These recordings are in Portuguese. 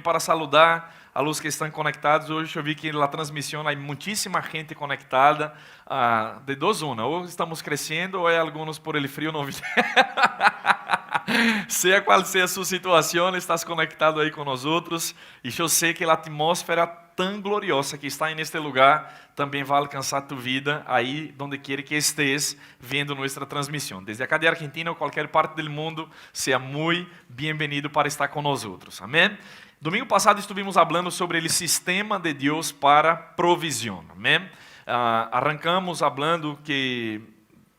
Para saludar a los que estão conectados. Hoje eu vi que na transmissão há muitíssima gente conectada. De dos uma, ou estamos crescendo ou alguns por el frio não vieram. Seja qual seja a sua situação, estás conectado aí com nós outros. E eu sei que a atmosfera tão gloriosa que está neste lugar também vai alcançar tu vida aí onde quer que estés vendo nossa transmissão. Desde acá de Argentina ou qualquer parte do mundo, seja muito bem-vindo para estar com nós outros. Amém? Domingo passado estivemos falando sobre o sistema de Deus para provisão. Amém? Arrancamos falando que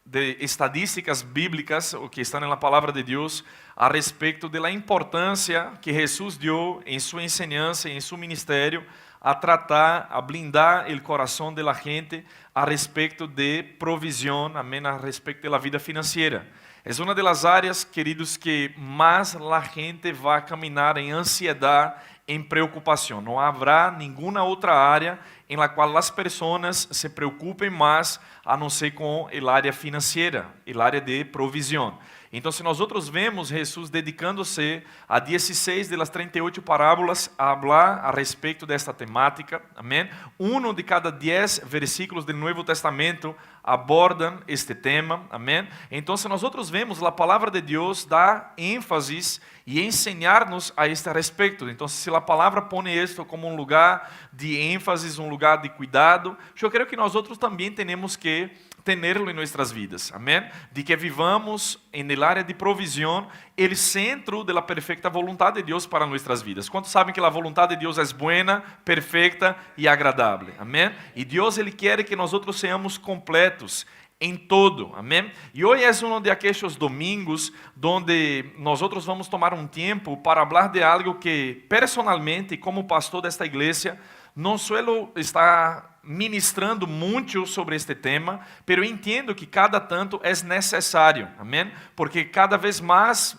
de estadísticas bíblicas, o que está na palavra de Deus, a respeito da importância que Jesus deu em sua enseñança, em seu ministério, a tratar, a blindar o coração da gente a respeito de provisão, amém, a respeito da vida financeira. É uma das áreas, queridos, que mais a gente vai caminhar em ansiedade, em preocupação. Não haverá nenhuma outra área em la qual as pessoas se preocupem mais, a não ser com a área financeira, a área de provisão. Então, se nós outros vemos Jesus dedicando-se a 16 das 38 parábolas a falar a respeito desta temática, amém? Um de cada 10 versículos do Novo Testamento abordam este tema, amém? Então, se nós outros vemos, a palavra de Deus dá ênfase e ensinar-nos a este respeito. Então, se a palavra põe isto como um lugar de ênfase, um lugar de cuidado, eu creio que nós outros também temos que tenerlo em nossas vidas, amém? De que vivamos na área de provisão, o centro da perfeita vontade de Deus para nossas vidas. Quantos sabem que a vontade de Deus é boa, perfeita e agradável, amém? E Deus, Ele quer que nós outros seamos completos em todo, amém? E hoje é um de aqueles domingos onde nós outros vamos tomar um tempo para falar de algo que, personalmente, como pastor desta igreja, não suelo estar ministrando muito sobre este tema, pero entendo que cada tanto é necessário, amém? Porque cada vez mais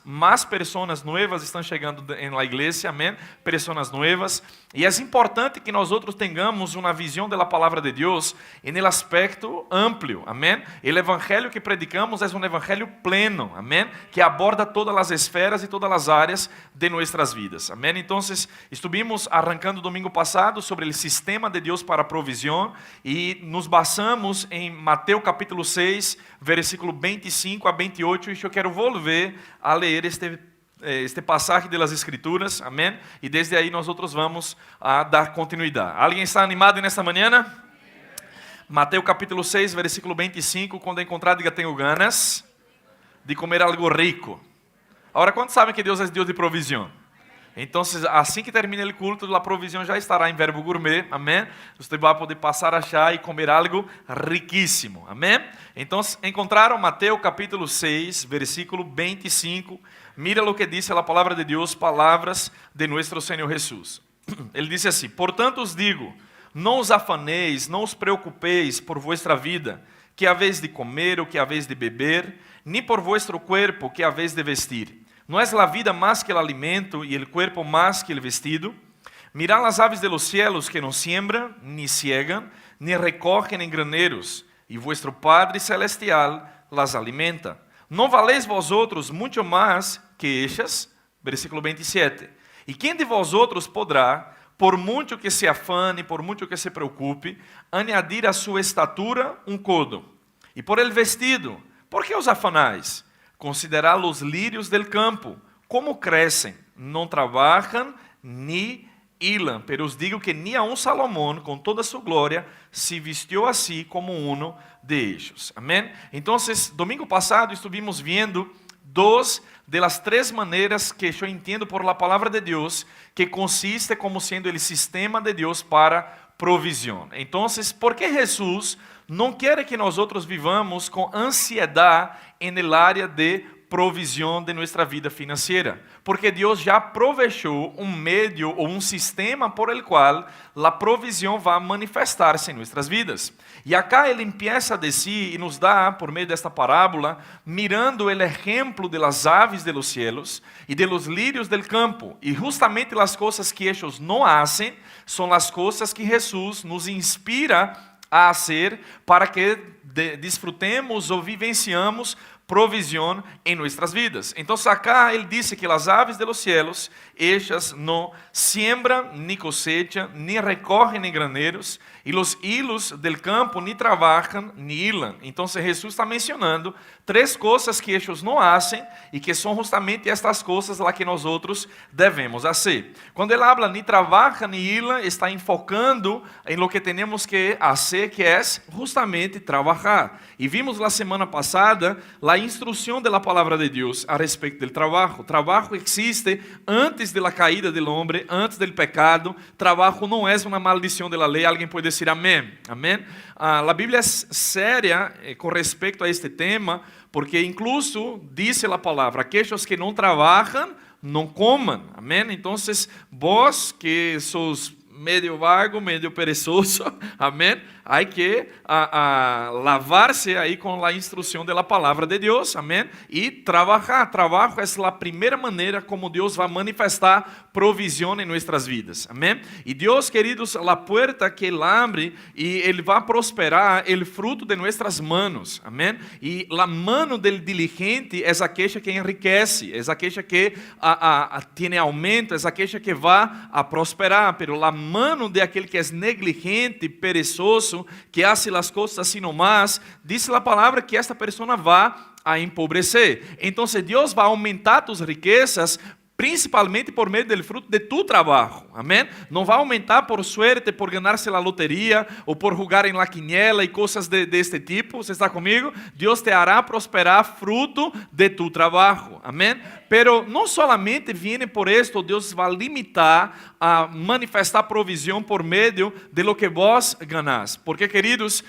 pessoas novas estão chegando na igreja, amém? Pessoas novas, e é importante que nós outros tenhamos uma visão da palavra de Deus em aspecto amplo, amém? O evangelho que predicamos é um evangelho pleno, amém? Que aborda todas as esferas e todas as áreas de nossas vidas, amém? Então, estivemos arrancando domingo passado sobre o sistema de Deus para a provisão, e nos basamos em Mateus capítulo 6, versículo 25 a 28, e eu quero volver a ler este passagem das Escrituras, amém? E desde aí nós outros vamos a dar continuidade. Alguém está animado nesta manhã? Mateus capítulo 6, versículo 25, quando encontrar, diga: tenho ganas de comer algo rico. Agora, quantos sabem que Deus é Deus de provisão? Então, assim que termine o culto, a provisão já estará em verbo gourmet, amém? Você vai poder passar a achar e comer algo riquíssimo, amém? Então, encontraram Mateus capítulo 6, versículo 25. Mira o que diz a palavra de Deus, palavras de nosso Senhor Jesus. Ele disse assim: portanto os digo, não os afaneis, não os preocupeis por vuestra vida, que haveis de comer ou que haveis de beber, nem por vuestro cuerpo, que haveis de vestir. ¿No es la vida más que el alimento y el cuerpo más que el vestido? Mirad las aves de los cielos que no siembran, ni ciegan, ni recogen en graneros, y vuestro Padre Celestial las alimenta. ¿No valéis vosotros mucho más que ellas? Versículo 27. ¿Y quién de vosotros podrá, por mucho que se afane, por mucho que se preocupe, añadir a su estatura un codo? Y por el vestido, ¿por qué os afanáis? Considerad los lírios del campo, como crescem, não trabalham ni hilan, pero os digo que ni aun Salomón, com toda sua glória, se vestiu assim como uno de ellos. Amém? Então, domingo passado estivemos vendo dos de las três maneiras que eu entendo por la palavra de Deus, que consiste como sendo o sistema de Deus para provisão. Então, por que Jesus não quer que nós outros vivamos com ansiedade em área de provisão de nossa vida financeira? Porque Deus já provechou um meio ou um sistema por el qual a provisão vai manifestar-se em nossas vidas. E acá ele empieza a dizer e nos dá, por meio desta parábola, mirando o exemplo de las aves de los cielos e de los lírios del campo. E justamente as coisas que eles não hacen são as coisas que Jesus nos inspira a fazer para que disfrutemos ou vivenciamos provisión en nuestras vidas. Entonces acá él dice que las aves de los cielos, ellas no siembran, ni cosechan, ni recogen en graneros, y los hilos del campo ni trabajan, ni hilan. Entonces Jesús está mencionando 3 cosas que ellos no hacen, y que son justamente estas cosas las que nosotros debemos hacer. Cuando él habla ni trabaja, ni hila, está enfocando en lo que tenemos que hacer, que es justamente trabajar. Y vimos la semana pasada la instrucción de la palabra de Dios a respecto del trabajo. Trabajo existe antes de la caída del hombre, antes del pecado. Trabajo no es una maldición de la ley. Alguien puede decir amén. Amén. La Biblia es seria con respecto a este tema, porque incluso dice la palabra, aquellos que no trabajan, no coman. Amén. Entonces, vos que sos medio vago, medio perezoso, amén, hay que lavarse ahí con la instrucción de la palabra de Dios, amén, y trabajar. Trabajo es la primera manera como Dios va a manifestar provisión en nuestras vidas, amén. Y Dios, queridos, la puerta que Él abre y Él va a prosperar el fruto de nuestras manos, amén. Y la mano del diligente es aquella que enriquece, es aquella que tiene aumento, es aquella que va a prosperar, pero la mano de aquel que es negligente, perezoso, que hace las cosas así nomás, dice la palabra que esta persona va a empobrecer. Entonces Dios va a aumentar tus riquezas, principalmente por meio del fruto de tu trabalho, amém? Não vai aumentar por suerte, por ganhar-se na loteria, ou por jogar em la quiniela e coisas deste tipo. Você está comigo? Deus te hará prosperar fruto de tu trabalho, amém? Pero não solamente viene por esto, Deus vai limitar a manifestar provisión por meio de lo que vos ganás. Porque, queridos,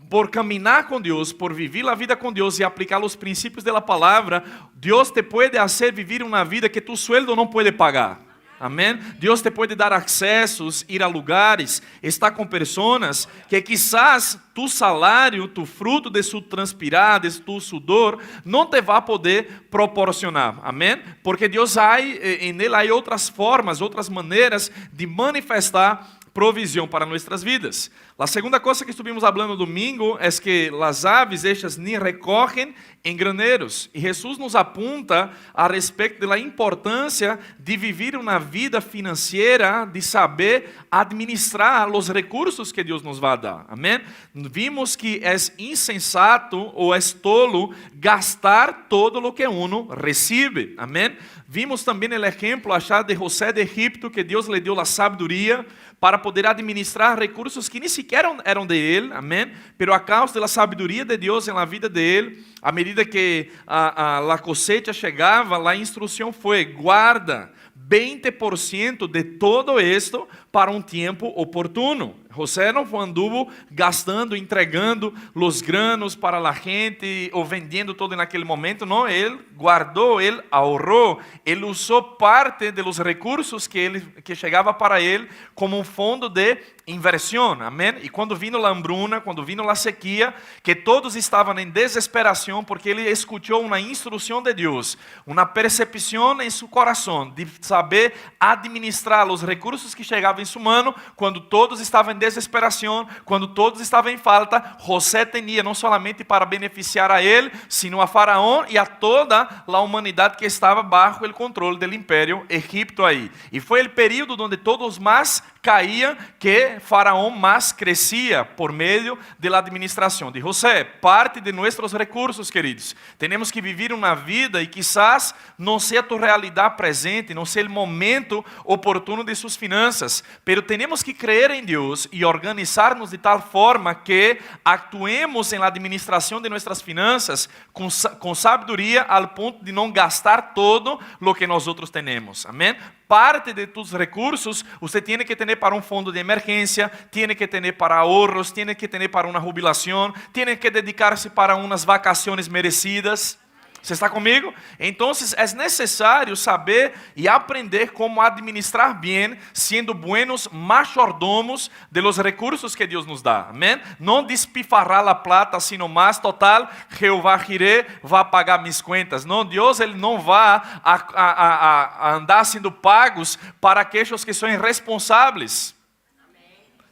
por caminhar com Deus, por vivir a vida com Deus e aplicar os princípios da palavra, Deus te pode fazer viver uma vida que tu sueldo não pode pagar. Amém? Deus te pode dar acessos, ir a lugares, estar com pessoas que quizás tu salário, tu fruto de su transpirar, de tu sudor, não te vai poder proporcionar. Amém? Porque Deus em Ele há outras formas, outras maneiras de manifestar provisión para nuestras vidas. La segunda cosa que estuvimos hablando domingo es que las aves ellas ni recogen en graneros. Y Jesús nos apunta a respecto de la importancia de vivir una vida financiera, de saber administrar los recursos que Dios nos va a dar. Amén. Vimos que es insensato o es tolo gastar todo lo que uno recibe. Amén. Vimos também o exemplo achado de José de Egipto, que Deus lhe deu a sabedoria para poder administrar recursos que nem sequer eram de ele, amém? Pero a causa da sabedoria de Deus na vida de ele, à medida que a cosecha chegava, a instrução foi: guarda 20% de todo esto para um tempo oportuno. José não anduvo gastando, entregando os granos para a gente ou vendendo todo naquele momento. Não, ele guardou, ele ahorrou, ele usou parte dos recursos que chegava para ele como um fundo de inversão. Amém? E quando vino a hambruna, quando vino a sequia, que todos estavam em desesperação porque ele escutou uma instrução de Deus, uma percepção em seu coração de saber administrar os recursos que chegavam em sua mão, quando todos estavam em desesperação, quando todos estavam em falta. José tinha não somente para beneficiar a ele, sino a Faraó e a toda a humanidade que estava bajo o controle do império Egipto aí. E foi o período onde todos mais caíam, que Faraó mais crescia por meio da administração de José. Parte de nossos recursos, queridos. Temos que viver uma vida e quizás não seja a tua realidade presente, não seja o momento oportuno de suas finanças, pero temos que crer em Deus e organizar-nos de tal forma que actuemos em la administração de nossas finanças com sabedoria ao ponto de não gastar todo lo que nós outros temos. Amém? Parte de tus recursos você tem que ter para um fundo de emergência, tem que ter para ahorros, tem que ter para uma jubilação, tem que dedicar-se para umas vacações merecidas. Você está comigo? Então, é necessário saber e aprender como administrar bem, sendo buenos machordomos de los recursos que Deus nos dá. Amém? Não despifarrar a plata assim nomás, total, Jeová Jireh vai pagar minhas contas. Não, Deus ele não vai a andar sendo pagos para aqueles que são irresponsáveis.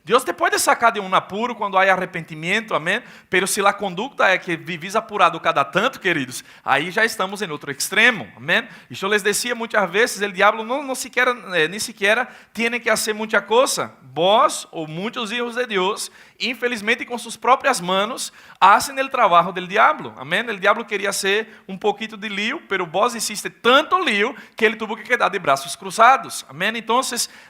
Deus te pode sacar de um apuro quando há arrependimento, amém? Pero se a conduta é que vives apurado cada tanto, queridos, aí já estamos em outro extremo, amém? E eu les decía muitas vezes, o diabo nem sequer tem que fazer muita coisa. Vós, ou muitos hijos de Deus, infelizmente com suas próprias manos, fazem o trabalho do diabo, amém? O diabo queria ser um pouquinho de lío, pero vós hiciste tanto lío que ele tuvo que quedar de braços cruzados, amém? Então,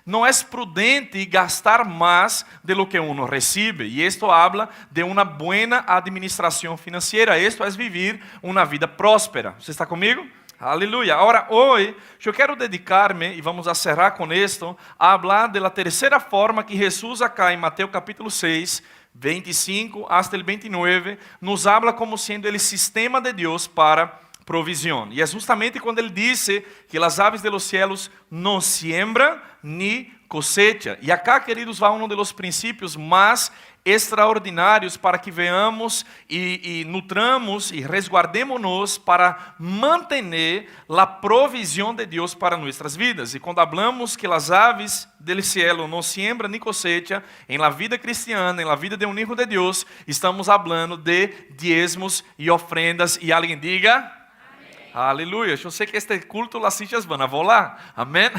não é prudente gastar mais de lo que uno recibe. E isto habla de uma boa administração financeira. Isto é vivir uma vida próspera. Você está comigo? Aleluia. Agora, hoje, eu quero dedicar-me, e vamos a cerrar com isto, a falar da terceira forma que Jesus acá em Mateus capítulo 6, 25 hasta el 29, nos habla como sendo o sistema de Deus para provisión. E é justamente quando ele disse que as aves de los cielos não siembram ni cosecha. E acá, queridos, vai um dos princípios mais extraordinários para que veamos e nutramos e resguardemos-nos para manter a provisão de Deus para nossas vidas. E quando hablamos que as aves del cielo não siembram ni cosecha, em la vida cristiana, em la vida de um hijo de Deus, estamos hablando de diezmos e ofrendas. E alguém diga... Aleluia, eu sei que este culto as sillas vão a volar, amém?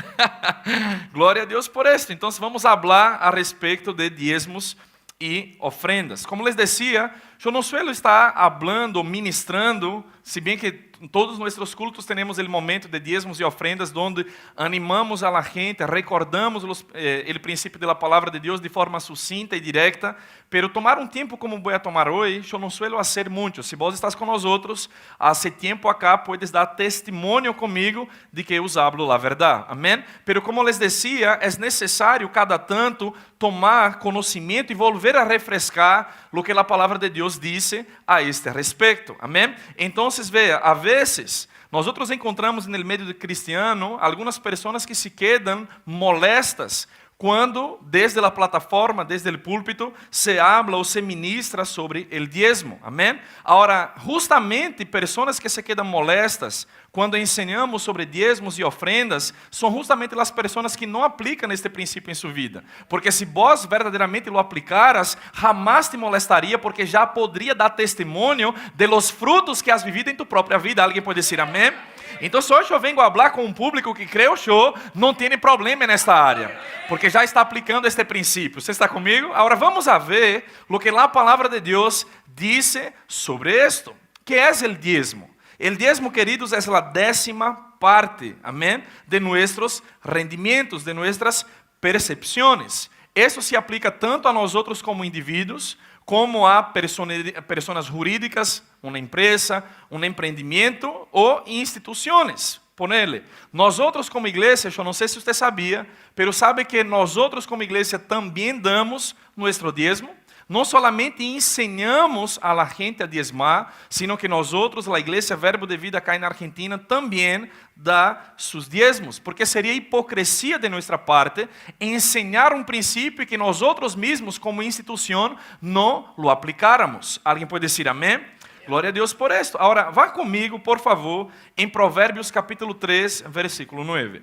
Glória a Deus por esto. Então vamos falar a respeito de diezmos e ofrendas. Como les decía, eu não suelo estar hablando, ministrando, se bem que em todos nossos cultos temos o momento de diezmos e ofrendas, onde animamos a la gente, recordamos o princípio da palavra de Deus de forma sucinta e direta, pero tomar um tempo como vou tomar hoje, eu não suelo fazer muito. Se vos estás com nós outros, há tempo acá, puedes dar testemunho comigo de que eu hablo a verdade, amém? Pero como les decía, é necessário cada tanto tomar conhecimento e volver a refrescar o que a palavra de Deus disse a este respeito, amém? Então, veja, a vezes, nós encontramos no meio do cristiano algumas pessoas que se quedam molestas quando, desde a plataforma, desde o púlpito, se habla ou se ministra sobre o diezmo, amém? Agora, justamente, pessoas que se quedam molestas quando ensinamos sobre diezmos e ofrendas, são justamente as pessoas que não aplicam este princípio em sua vida. Porque se vós verdadeiramente lo aplicaras, jamás te molestaria, porque já poderia dar testemunho de los frutos que has vivido em tu própria vida. Alguém pode dizer amém? Então, hoje eu venho a falar com um público que creio eu não tem problema nesta área, porque já está aplicando este princípio. Você está comigo? Agora vamos a ver o que a palavra de Deus diz sobre isto. Que é o diezmo? O diezmo, queridos, é a 10ª parte, amém, de nossos rendimentos, de nossas percepções. Isso se aplica tanto a nós outros como indivíduos, como a pessoas jurídicas, uma empresa, um empreendimento ou instituições. Ponele, nós outros como igreja, eu não sei se você sabia, mas sabe que nós outros como igreja também damos nosso diezmo. Não solamente ensinamos a la gente a diezmar, sino que nós outros, a Igreja Verbo de Vida cá na Argentina, também dá seus diezmos, porque seria hipocrisia de nossa parte ensinar um princípio que nós outros mesmos, como instituição, não lo aplicáramos. Alguém pode dizer amém? Glória a Deus por esto. Agora, vá comigo, por favor, em Provérbios capítulo 3, versículo 9.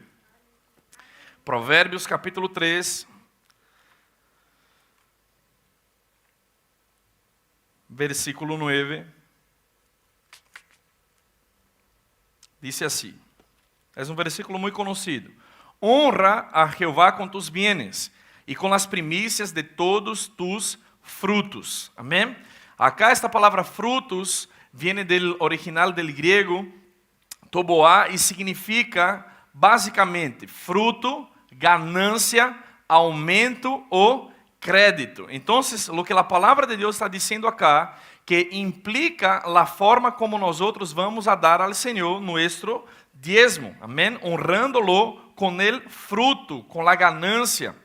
Provérbios capítulo 3, versículo 9, diz assim, é um versículo muito conhecido: honra a Jeová com tus bienes e com as primícias de todos tus frutos. Amém? Acá esta palavra frutos viene del original del griego toboá e significa basicamente fruto, ganância, aumento ou crédito. Então, o que a palavra de Deus está dizendo acá, que implica a forma como nós outros vamos a dar ao Senhor nosso diezmo, amém? Honrando-lo com o fruto, com a ganância,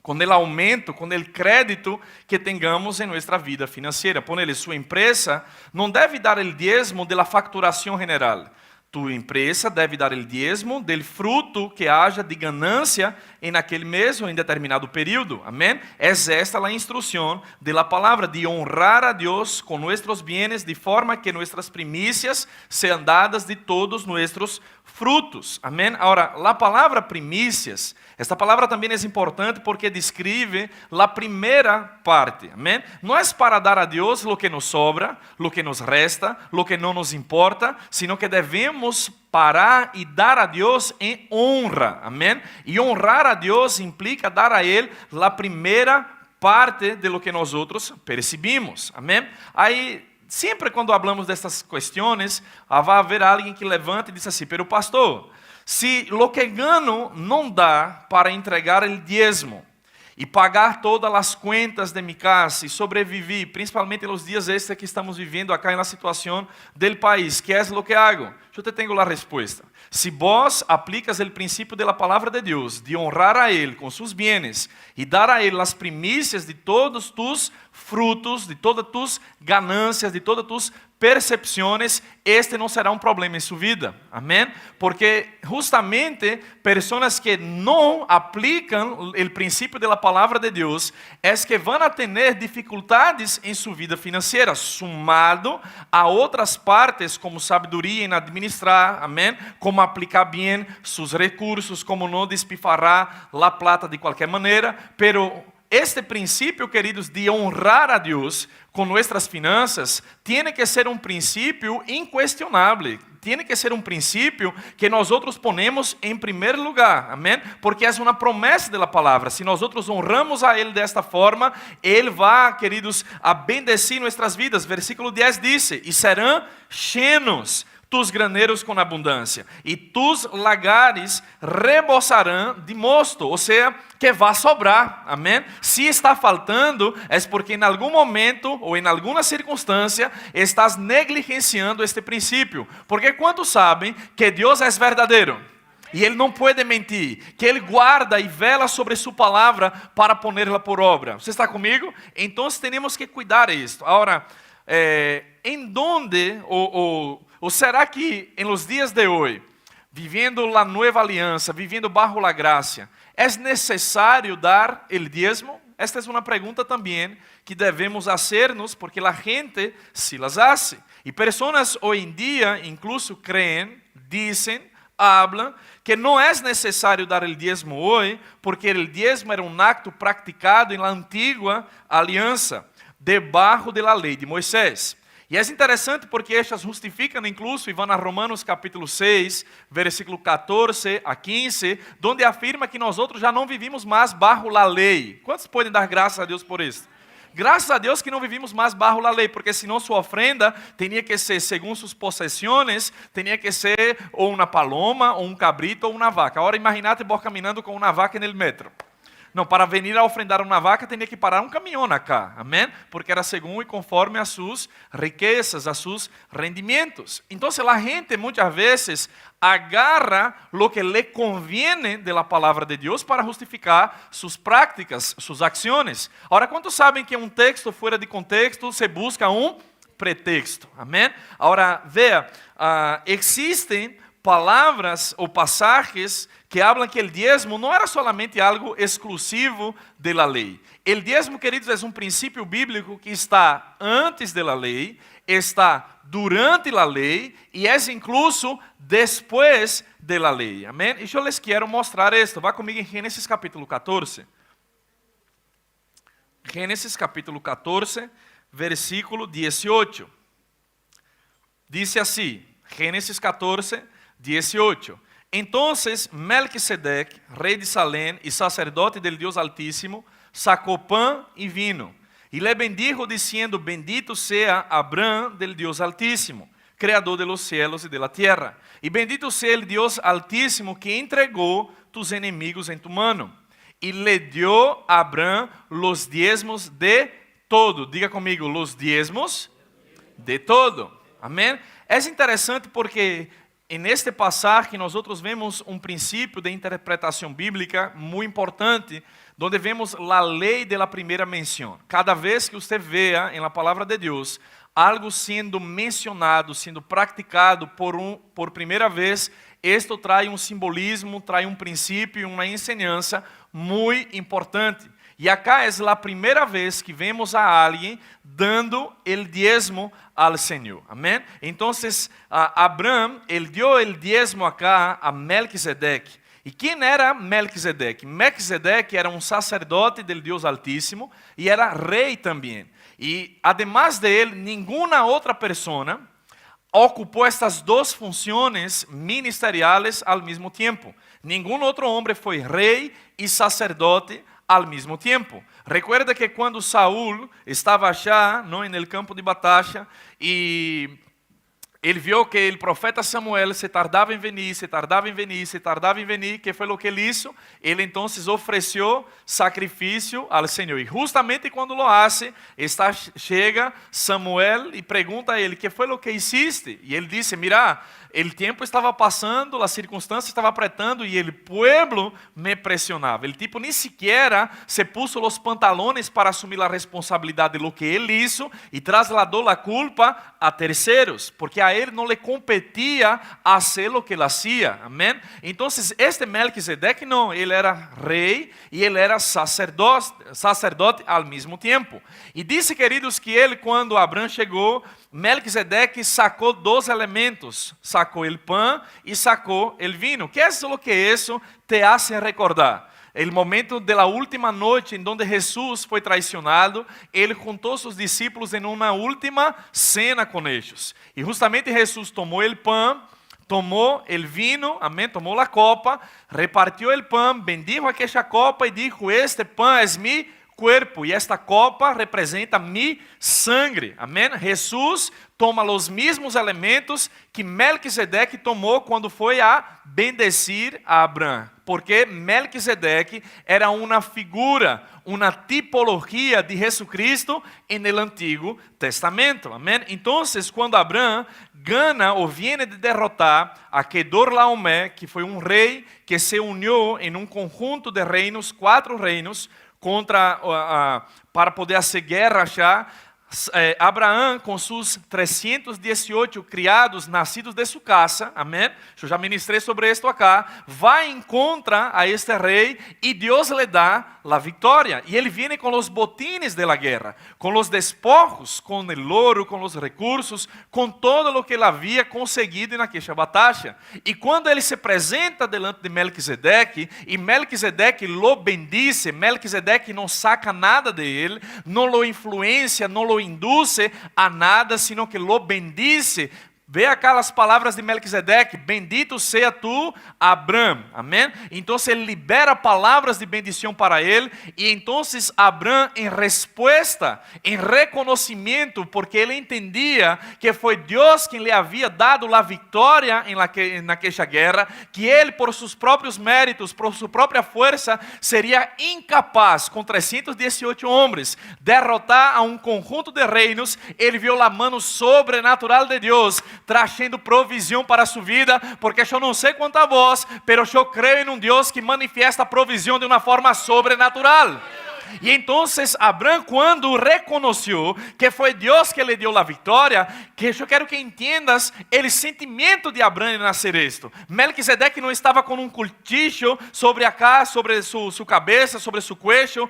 com o aumento, com o crédito que tengamos em nossa vida financeira. Ponele, sua empresa não deve dar o diezmo da facturação general. Tu empresa deve dar o diezmo do fruto que haja de ganância en aquel mes o en determinado período. Amén. Es esta la instrucción de la palabra, de honrar a Dios con nuestros bienes, de forma que nuestras primicias sean dadas de todos nuestros frutos. Amén. Ahora, la palabra primicias, esta palavra também é importante porque descreve a primeira parte. Amém? Não é para dar a Deus o que nos sobra, o que nos resta, o que não nos importa, sino que devemos parar e dar a Deus em honra. Amém? E honrar a Deus implica dar a Ele a primeira parte de lo que nós outros percebimos. Amém? Aí, sempre quando hablamos destas questões, vai haver alguém que levanta e diz assim: pero pastor, se lo que gano não dá para entregar o diezmo e pagar todas as contas de minha casa e sobreviver, principalmente nos dias estes que estamos vivendo acá na situação do país, que é o que hago? Eu te tenho a resposta. Se vos aplicas o princípio da palavra de Deus, de honrar a Ele com seus bienes e dar a Ele as primícias de todos tus frutos, de todas tus ganancias, de todas tus percepções, este não será um problema em sua vida. Amém? Porque justamente pessoas que não aplicam o princípio da palavra de Deus é que vão a ter dificuldades em sua vida financeira, sumado a outras partes como sabedoria em administrar, amém? Como aplicar bem seus recursos, como não despifarrar a plata de qualquer maneira, pero este princípio, queridos, de honrar a Deus com nossas finanças, tem que ser um princípio inquestionável. Tem que ser um princípio que nós outros ponemos em primeiro lugar, amém? Porque é uma promessa da palavra. Se nós outros honramos a Ele desta forma, Ele vai, queridos, a bendecir nossas vidas. Versículo 10 diz: e serão llenos tus graneiros com abundância, e tus lagares rebosarão de mosto, ou seja, que vai sobrar, amém? Se está faltando, é porque em algum momento, ou em alguma circunstância, estás negligenciando este princípio, porque quantos sabem que Deus é verdadeiro? E Ele não pode mentir, que Ele guarda e vela sobre sua palavra para pô-la por obra. Você está comigo? Então, temos que cuidar disso. Agora, em donde, ou será que em los dias de hoje, vivendo a nova aliança, vivendo bajo a graça, é necessário dar o diezmo? Esta é uma pergunta também que devemos hacernos, porque a gente se las hace. E pessoas hoje em dia, incluso creem, dizem, hablam, que não é necessário dar o diezmo hoje, porque o diezmo era um acto praticado na antiga aliança, debaixo da lei de Moisés. E é interessante porque estas justificam incluso, e vão a Romanos capítulo 6, versículo 14 a 15, onde afirma que nós outros já não vivimos mais bajo a lei. Quantos podem dar graças a Deus por isso? Graças a Deus que não vivimos mais bajo a lei, porque senão sua ofrenda tinha que ser, segundo suas possessões, tinha que ser ou uma paloma, ou um cabrito, ou uma vaca. Agora imagínate vos caminhando com uma vaca no metro. Não, para venir a ofrendar uma vaca, tinha que parar um caminhão acá, amém? Porque era segundo e conforme a suas riquezas, a seus rendimentos. Então, a gente muitas vezes agarra lo que lhe conviene de la palavra de Deus para justificar suas práticas, suas ações. Agora, quantos sabem que um texto fora de contexto se busca um pretexto, amém? Agora, veja, existem palavras ou passagens que hablam que o diezmo não era solamente algo exclusivo da lei. O diezmo, queridos, é um princípio bíblico que está antes da lei, está durante a lei e é incluso depois da lei. Amém? E eu les quero mostrar isto. Vá comigo em Gênesis capítulo 14. Gênesis capítulo 14, versículo 18. Diz assim, Gênesis 14, 18. Entonces Melquisedec, rei de Salem e sacerdote del Dios Altíssimo, sacou pão e vino, e le bendijo diciendo: bendito sea Abraham del Dios Altíssimo, creador de los cielos y de la tierra, y bendito sea el Dios Altíssimo que entregou tus enemigos en tu mano. Y le dio a Abraham los diezmos de todo. Diga comigo, los diezmos de todo. Amém? É interessante porque neste passagem nós outros vemos um princípio de interpretação bíblica muito importante, onde vemos a lei da primeira menção. Cada vez que você veja em la palavra de Deus algo sendo mencionado, sendo praticado por primeira vez, esto trae um simbolismo, trae um princípio, uma enseñanza muito importante. E acá é a primeira vez que vemos a alguém dando o diezmo al Senhor. Amém? Então, Abraham, ele deu o diezmo acá a Melquisedeque. E quem era Melquisedeque? Melquisedeque era um sacerdote del Deus Altíssimo e era rei também. E, además de ele, nenhuma outra pessoa ocupou estas duas funções ministeriais ao mesmo tempo. Nenhum outro homem foi rei e sacerdote ao mesmo tempo. Recuerda que quando Saúl estava já no campo de batalha e ele viu que o profeta Samuel se tardava em venir, que foi o que ele hizo? Ele então ofereceu sacrifício ao Senhor. E justamente quando lo hace, chega Samuel e pergunta a ele, ¿qué foi o que hiciste? E ele disse, mira, o tempo estava passando, a circunstância estava apretando e o pueblo me pressionava. O tipo nem sequer se puso os pantalones para assumir a responsabilidade de lo que ele hizo e trasladou a culpa a terceiros, porque a ele não lhe competia fazer o que ele hacía. Amém? Então, este Melquisedeque não, ele era rei e ele era sacerdote ao mesmo tempo. E disse, queridos, que ele, quando Abrão chegou, Melquisedeque sacou dois elementos, sacou o pão e sacou o vinho. Que é o que isso te hace recordar? O momento da última noite em donde Jesus foi traicionado, ele juntou seus discípulos em uma última cena com eles. E justamente Jesus tomou o pão, tomou o vinho, amém, tomou a copa, repartiu o pão, bendijo aquela copa e dijo, este pão é mi cuerpo e esta copa representa mi sangre. Amém? Jesus toma os mesmos elementos que Melquisedeque tomou quando foi a bendecir a Abrão. Porque Melquisedeque era uma figura, uma tipologia de Jesucristo no Antigo Testamento. Amém? Então, quando Abrão gana ou viene de derrotar a Kedorlaomer, que foi um rei que se uniu em um conjunto de reinos, 4 reinos, para poder fazer guerra já, Abraão com seus 318 criados nascidos de sua casa, amém? Eu já ministrei sobre isto acá, vai em contra a este rei e Deus lhe dá a vitória. E ele vem com os botines de la guerra, com os despojos, com o ouro, com os recursos, com todo o que ele havia conseguido naquela batalha. E quando ele se apresenta delante de Melquisedeque, e Melquisedeque lo bendice, Melquisedeque não saca nada de ele, não lo influencia, não lo induce a nada, sino que lo bendice. Vê aquelas palavras de Melquisedeque, bendito seja tu, Abrão, amém? Então ele libera palavras de bendição para ele, e então Abrão, em resposta, em reconhecimento, porque ele entendia que foi Deus quem lhe havia dado a vitória naquela guerra, que ele, por seus próprios méritos, por sua própria força, seria incapaz, com 318 homens, derrotar a um conjunto de reinos. Ele viu a mão sobrenatural de Deus, trazendo provisão para sua vida, porque eu não sei quanto a vós, mas eu creio em um Deus que manifesta provisão de uma forma sobrenatural. E então Abrão, quando reconheceu que foi Deus que lhe deu a vitória, que eu quero que entendas o sentimento de Abrão em nascer isto. Melquisedeque não estava com um culticho sobre acá, sobre sua cabeça, sobre seu cuello,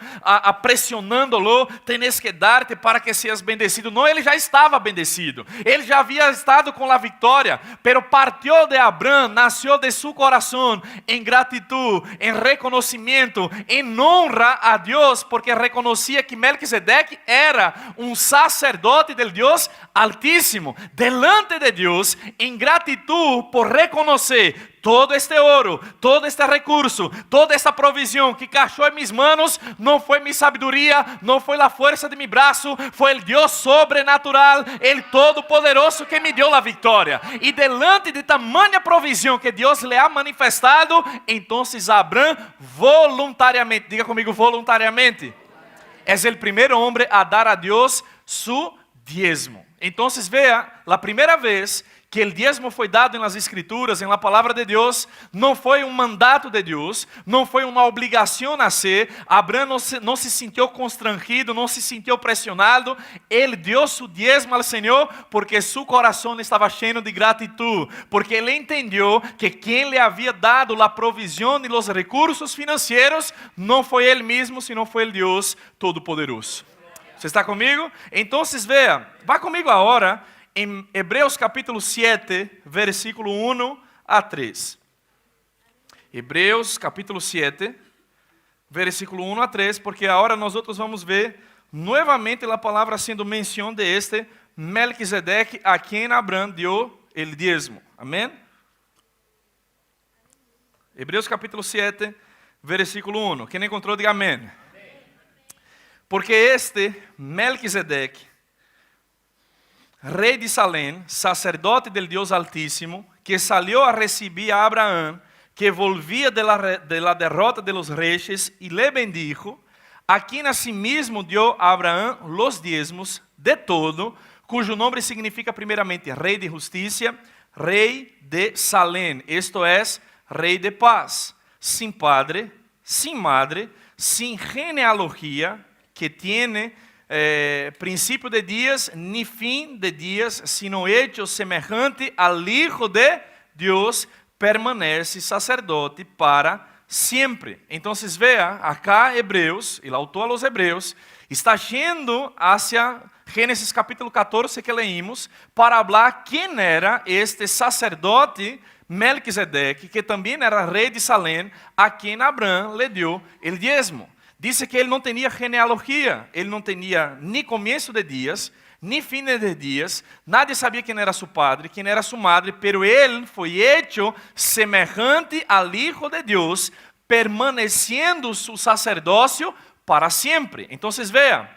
pressionando-lo, tens que dar-te para que seas bendecido. Não, ele já estava bendecido, ele já havia estado com a vitória, pero partiu de Abrão, nasceu de seu coração, em gratidão, em reconhecimento, em honra a Deus, porque reconhecia que Melquisedeque era um sacerdote del Deus Altíssimo, delante de Deus, em gratidão por reconhecer todo este ouro, todo este recurso, toda esta provisão que cachou em minhas manos, não foi minha sabedoria, não foi a força de meu braço, foi o Deus sobrenatural, o Todo-Poderoso que me deu a vitória. E delante de tamanha provisão que Deus lhe ha manifestado, então Abrão voluntariamente, diga comigo, voluntariamente, é o primeiro homem a dar a Deus su diezmo. Então veja, a primeira vez que el diezmo foi dado en las escrituras, en la palabra de Dios, não foi um mandato de Deus, não foi uma obrigação a ser. Abraão não se sentiu constrangido, não se sentiu pressionado. Ele deu su diezmo al Senhor porque su coração estava cheio de gratitud, porque ele entendeu que quem lhe havia dado a provisão e os recursos financeiros não foi ele mesmo, sino foi o Deus Todo-Poderoso. Você está comigo? Então, veja, vá comigo agora em Hebreus capítulo 7, versículo 1 a 3. Hebreus capítulo 7, versículo 1 a 3, porque agora nós vamos ver novamente a palavra sendo menção de este Melquisedeque, a quem Abraão deu el diezmo. Amém? Hebreus capítulo 7, versículo 1. Quem encontrou, diga amém. Porque este Melquisedeque, rei de Salém, sacerdote del Deus Altíssimo, que salió a recibir a Abraão, que volvía de la derrota de los reyes, y le bendijo, a quien asimismo dio a Abraão los diezmos de todo, cuyo nombre significa primeramente rei de justicia, rei de Salém, esto es, rei de paz, sin padre, sin madre, sin genealogía, que tiene principio de días ni fin de días, sino hecho semejante al Hijo de Dios, permanece sacerdote para sempre. Então, vea, acá Hebreus, el autor a los Hebreus, está yendo hacia Gênesis capítulo 14 que leímos, para hablar quem era este sacerdote Melquisedeque, que também era rei de Salém, a quem Abraão le deu el diezmo. Dice que ele não tinha genealogia, ele não tinha nem começo de dias, nem fim de dias, nadie sabia quem era seu padre, quem era sua madre, pero ele foi hecho semejante al Hijo de Deus, permaneciendo su sacerdócio para sempre. Então, veja,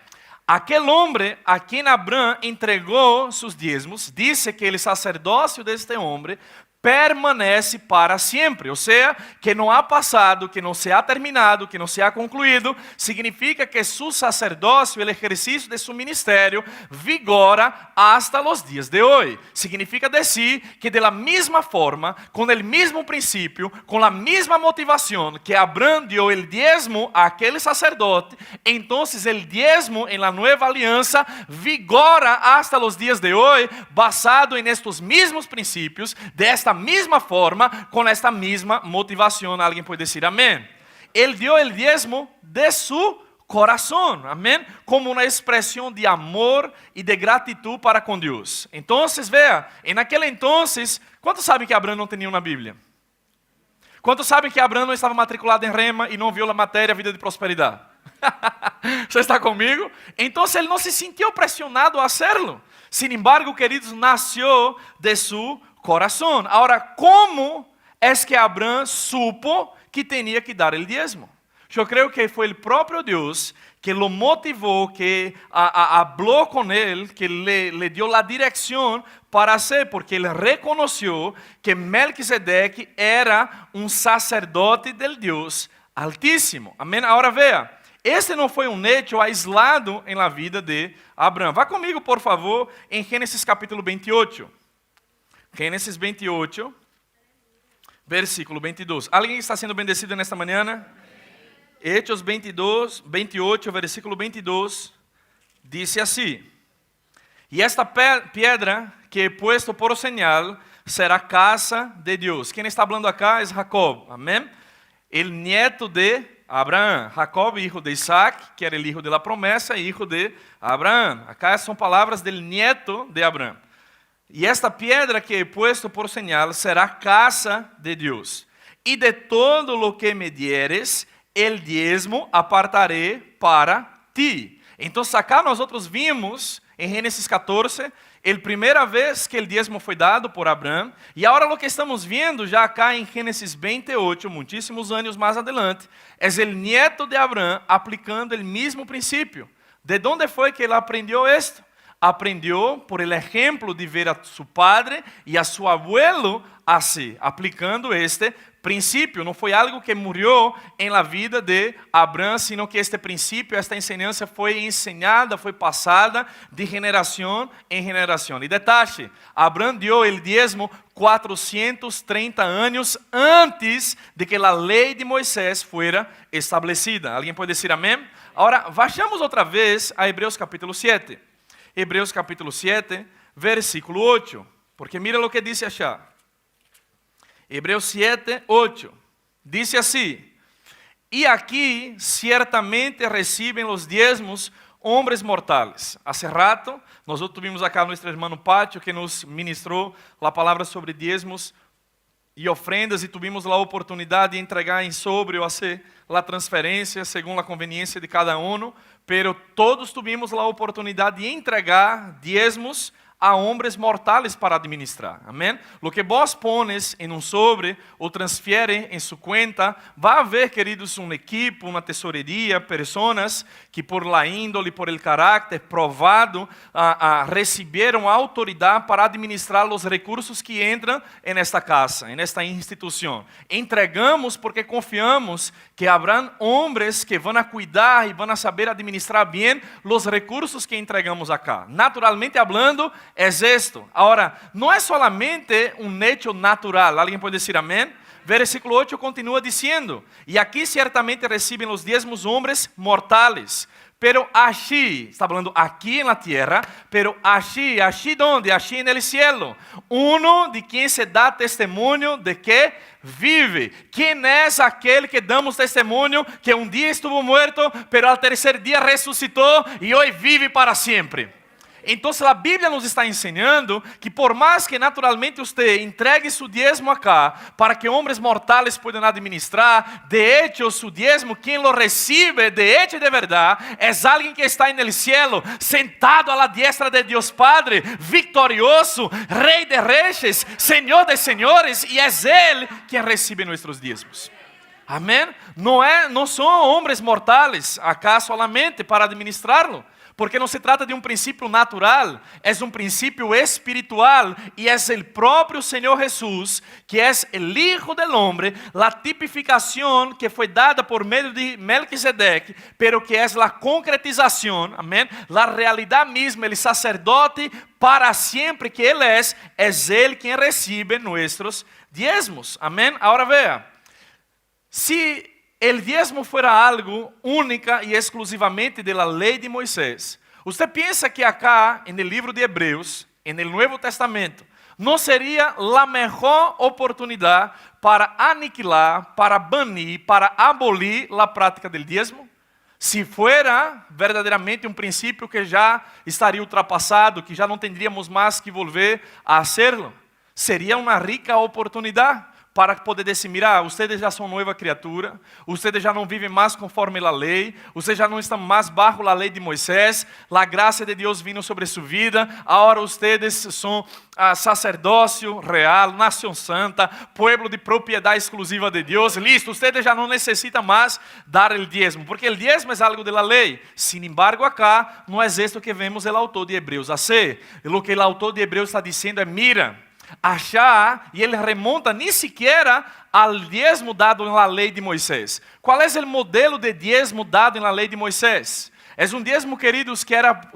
aquele homem a quem Abraão entregou seus diezmos, dice que o sacerdócio deste homem permanece para sempre, ou seja, que não há passado, que não se ha terminado, que não se ha concluído, significa que su sacerdócio, o exercício de su ministério, vigora hasta los dias de hoje. Significa decir que de la misma forma, com o mesmo princípio, com a mesma motivação que Abraão deu el diezmo a aquele sacerdote, então el diezmo en la nueva aliança vigora hasta los dias de hoje, basado en estos mismos princípios, desta misma forma, com esta mesma motivação. Alguém pode dizer amém? Ele deu el diezmo de su coração, amém? Como uma expressão de amor e de gratitud para com Deus. Então, veja, em aquele entonces, quantos sabem que Abraão não tinha uma Bíblia? Quantos sabem que Abraão não estava matriculado em Rema e não viu a matéria Vida de Prosperidade? Você está comigo? Então, ele não se sentiu pressionado a hacerlo. Sin embargo, queridos, nasceu de su coração. Agora, como é que Abraão supo que tinha que dar o diezmo? Eu creio que foi o próprio Deus que lo motivou, que habló com ele, que le dio a direção para hacer, porque ele reconheceu que Melquisedeque era um sacerdote del Deus Altíssimo. Amém? Agora veja, este não foi um hecho aislado em la vida de Abraão. Vá comigo, por favor, em Gênesis capítulo 28. Gênesis 28, versículo 22. Alguém está sendo bendecido nesta manhã? Hechos 28, versículo 22, diz assim: E esta pedra que he puesto por señal será casa de Deus. Quem está falando acá é Jacob, amém? El nieto de Abraão. Jacob, hijo de Isaac, que era o hijo de la promessa, e hijo de Abraão. Acá são palavras del nieto de Abraão. E esta pedra que he puesto por señal será casa de Deus. E de todo lo que me dieres, el diezmo apartaré para ti. Então, acá nós vimos em Gênesis 14, a primeira vez que o diezmo foi dado por Abraão, e agora o que estamos vendo já acá em Gênesis 28, muitíssimos anos mais adelante, é o nieto de Abraão aplicando o mesmo princípio. ¿De onde foi que ele aprendeu isto? aprendió por el ejemplo de ver a su padre y a su abuelo así, aplicando este princípio. Não foi algo que morreu em la vida de Abraão, sino que este princípio, esta enseñança foi ensinada, foi passada de geração em geração. E detalhe, Abraão deu o diezmo 430 anos antes de que a lei de Moisés fuera establecida. Alguém pode dizer amém? Agora, vayamos outra vez a Hebreus capítulo 7. Hebreus capítulo 7, versículo 8. Porque mira o que diz achá. Hebreus 7, 8. Dice assim: E aqui ciertamente recebem os diezmos hombres mortais. Hace rato, nós tivemos acá nosso irmão Pátio que nos ministrou a palavra sobre diezmos e ofrendas e tivemos a oportunidade de entregar em sobre ou fazer a transferência segundo a conveniência de cada um, pero todos tivemos a oportunidade de entregar diezmos a hombres mortais para administrar. Amém? Lo que vos pones em sobre ou transfiere em sua conta, vai haver, queridos, equipo, uma tesoreria, pessoas que por la índole, por el carácter provado, receberam a autoridade para administrar os recursos que entram em esta casa, em esta instituição. Entregamos porque confiamos que habrán hombres que vão a cuidar e vão a saber administrar bem os recursos que entregamos acá. Naturalmente hablando, é esto. Agora, não é solamente um hecho natural. Alguém pode dizer amém? Versículo 8 continua dizendo: E aqui certamente recebem os diezmos hombres mortais. Pero allí, está falando aqui na terra, pero allí donde? Allí en el cielo. Uno de quem se dá testemunho de que vive. Quem é aquele que damos testemunho que um dia estuvo muerto, pero al tercer dia ressuscitou e hoje vive para sempre? Então, a Bíblia nos está ensinando que por mais que naturalmente você entregue seu diezmo acá, para que homens mortais possam administrar, de hecho, seu diezmo, quem lo recibe, de hecho e de verdade, é alguém que está no cielo, sentado à la diestra de Deus Padre, victorioso, Rei de Reis, Senhor de Senhores, e é Ele quem recebe nossos diezmos. Amém? Não são homens mortais acá solamente para administrá-lo. Porque não se trata de um princípio natural, é um princípio espiritual e é o próprio Senhor Jesus, que é o Hijo del Hombre, a tipificação que foi dada por meio de Melquisedeque, pero que é a concretização, amém? A realidade mesma, o sacerdote para sempre que ele é ele quem recebe nossos diezmos, amém? Agora veja, se el diezmo fuera algo única y exclusivamente de la ley de Moisés, usted piensa que acá en el libro de Hebreos, en el Nuevo Testamento, no sería la mejor oportunidad para aniquilar, para banir, para abolir la práctica del diezmo? Se fuera verdadeiramente um princípio que já estaria ultrapassado, que já não teríamos mais que volver a hacerlo, seria uma rica oportunidade para poder dizer, mira, vocês já são nova criatura, vocês já não vivem mais conforme a lei, vocês já não estão mais bajo a lei de Moisés, a graça de Deus vindo sobre sua vida, agora vocês são sacerdócio real, nação santa, pueblo de propriedade exclusiva de Deus, listo, vocês já não necessitam mais dar o diezmo, porque o diezmo é algo da lei. Sin embargo, acá não é isto que vemos o autor de Hebreus hacer. O que o autor de Hebreus está dizendo é, mira, achar, e ele remonta nem sequer ao diezmo dado na lei de Moisés. Qual é o modelo de diezmo dado na lei de Moisés? É um diezmo, queridos,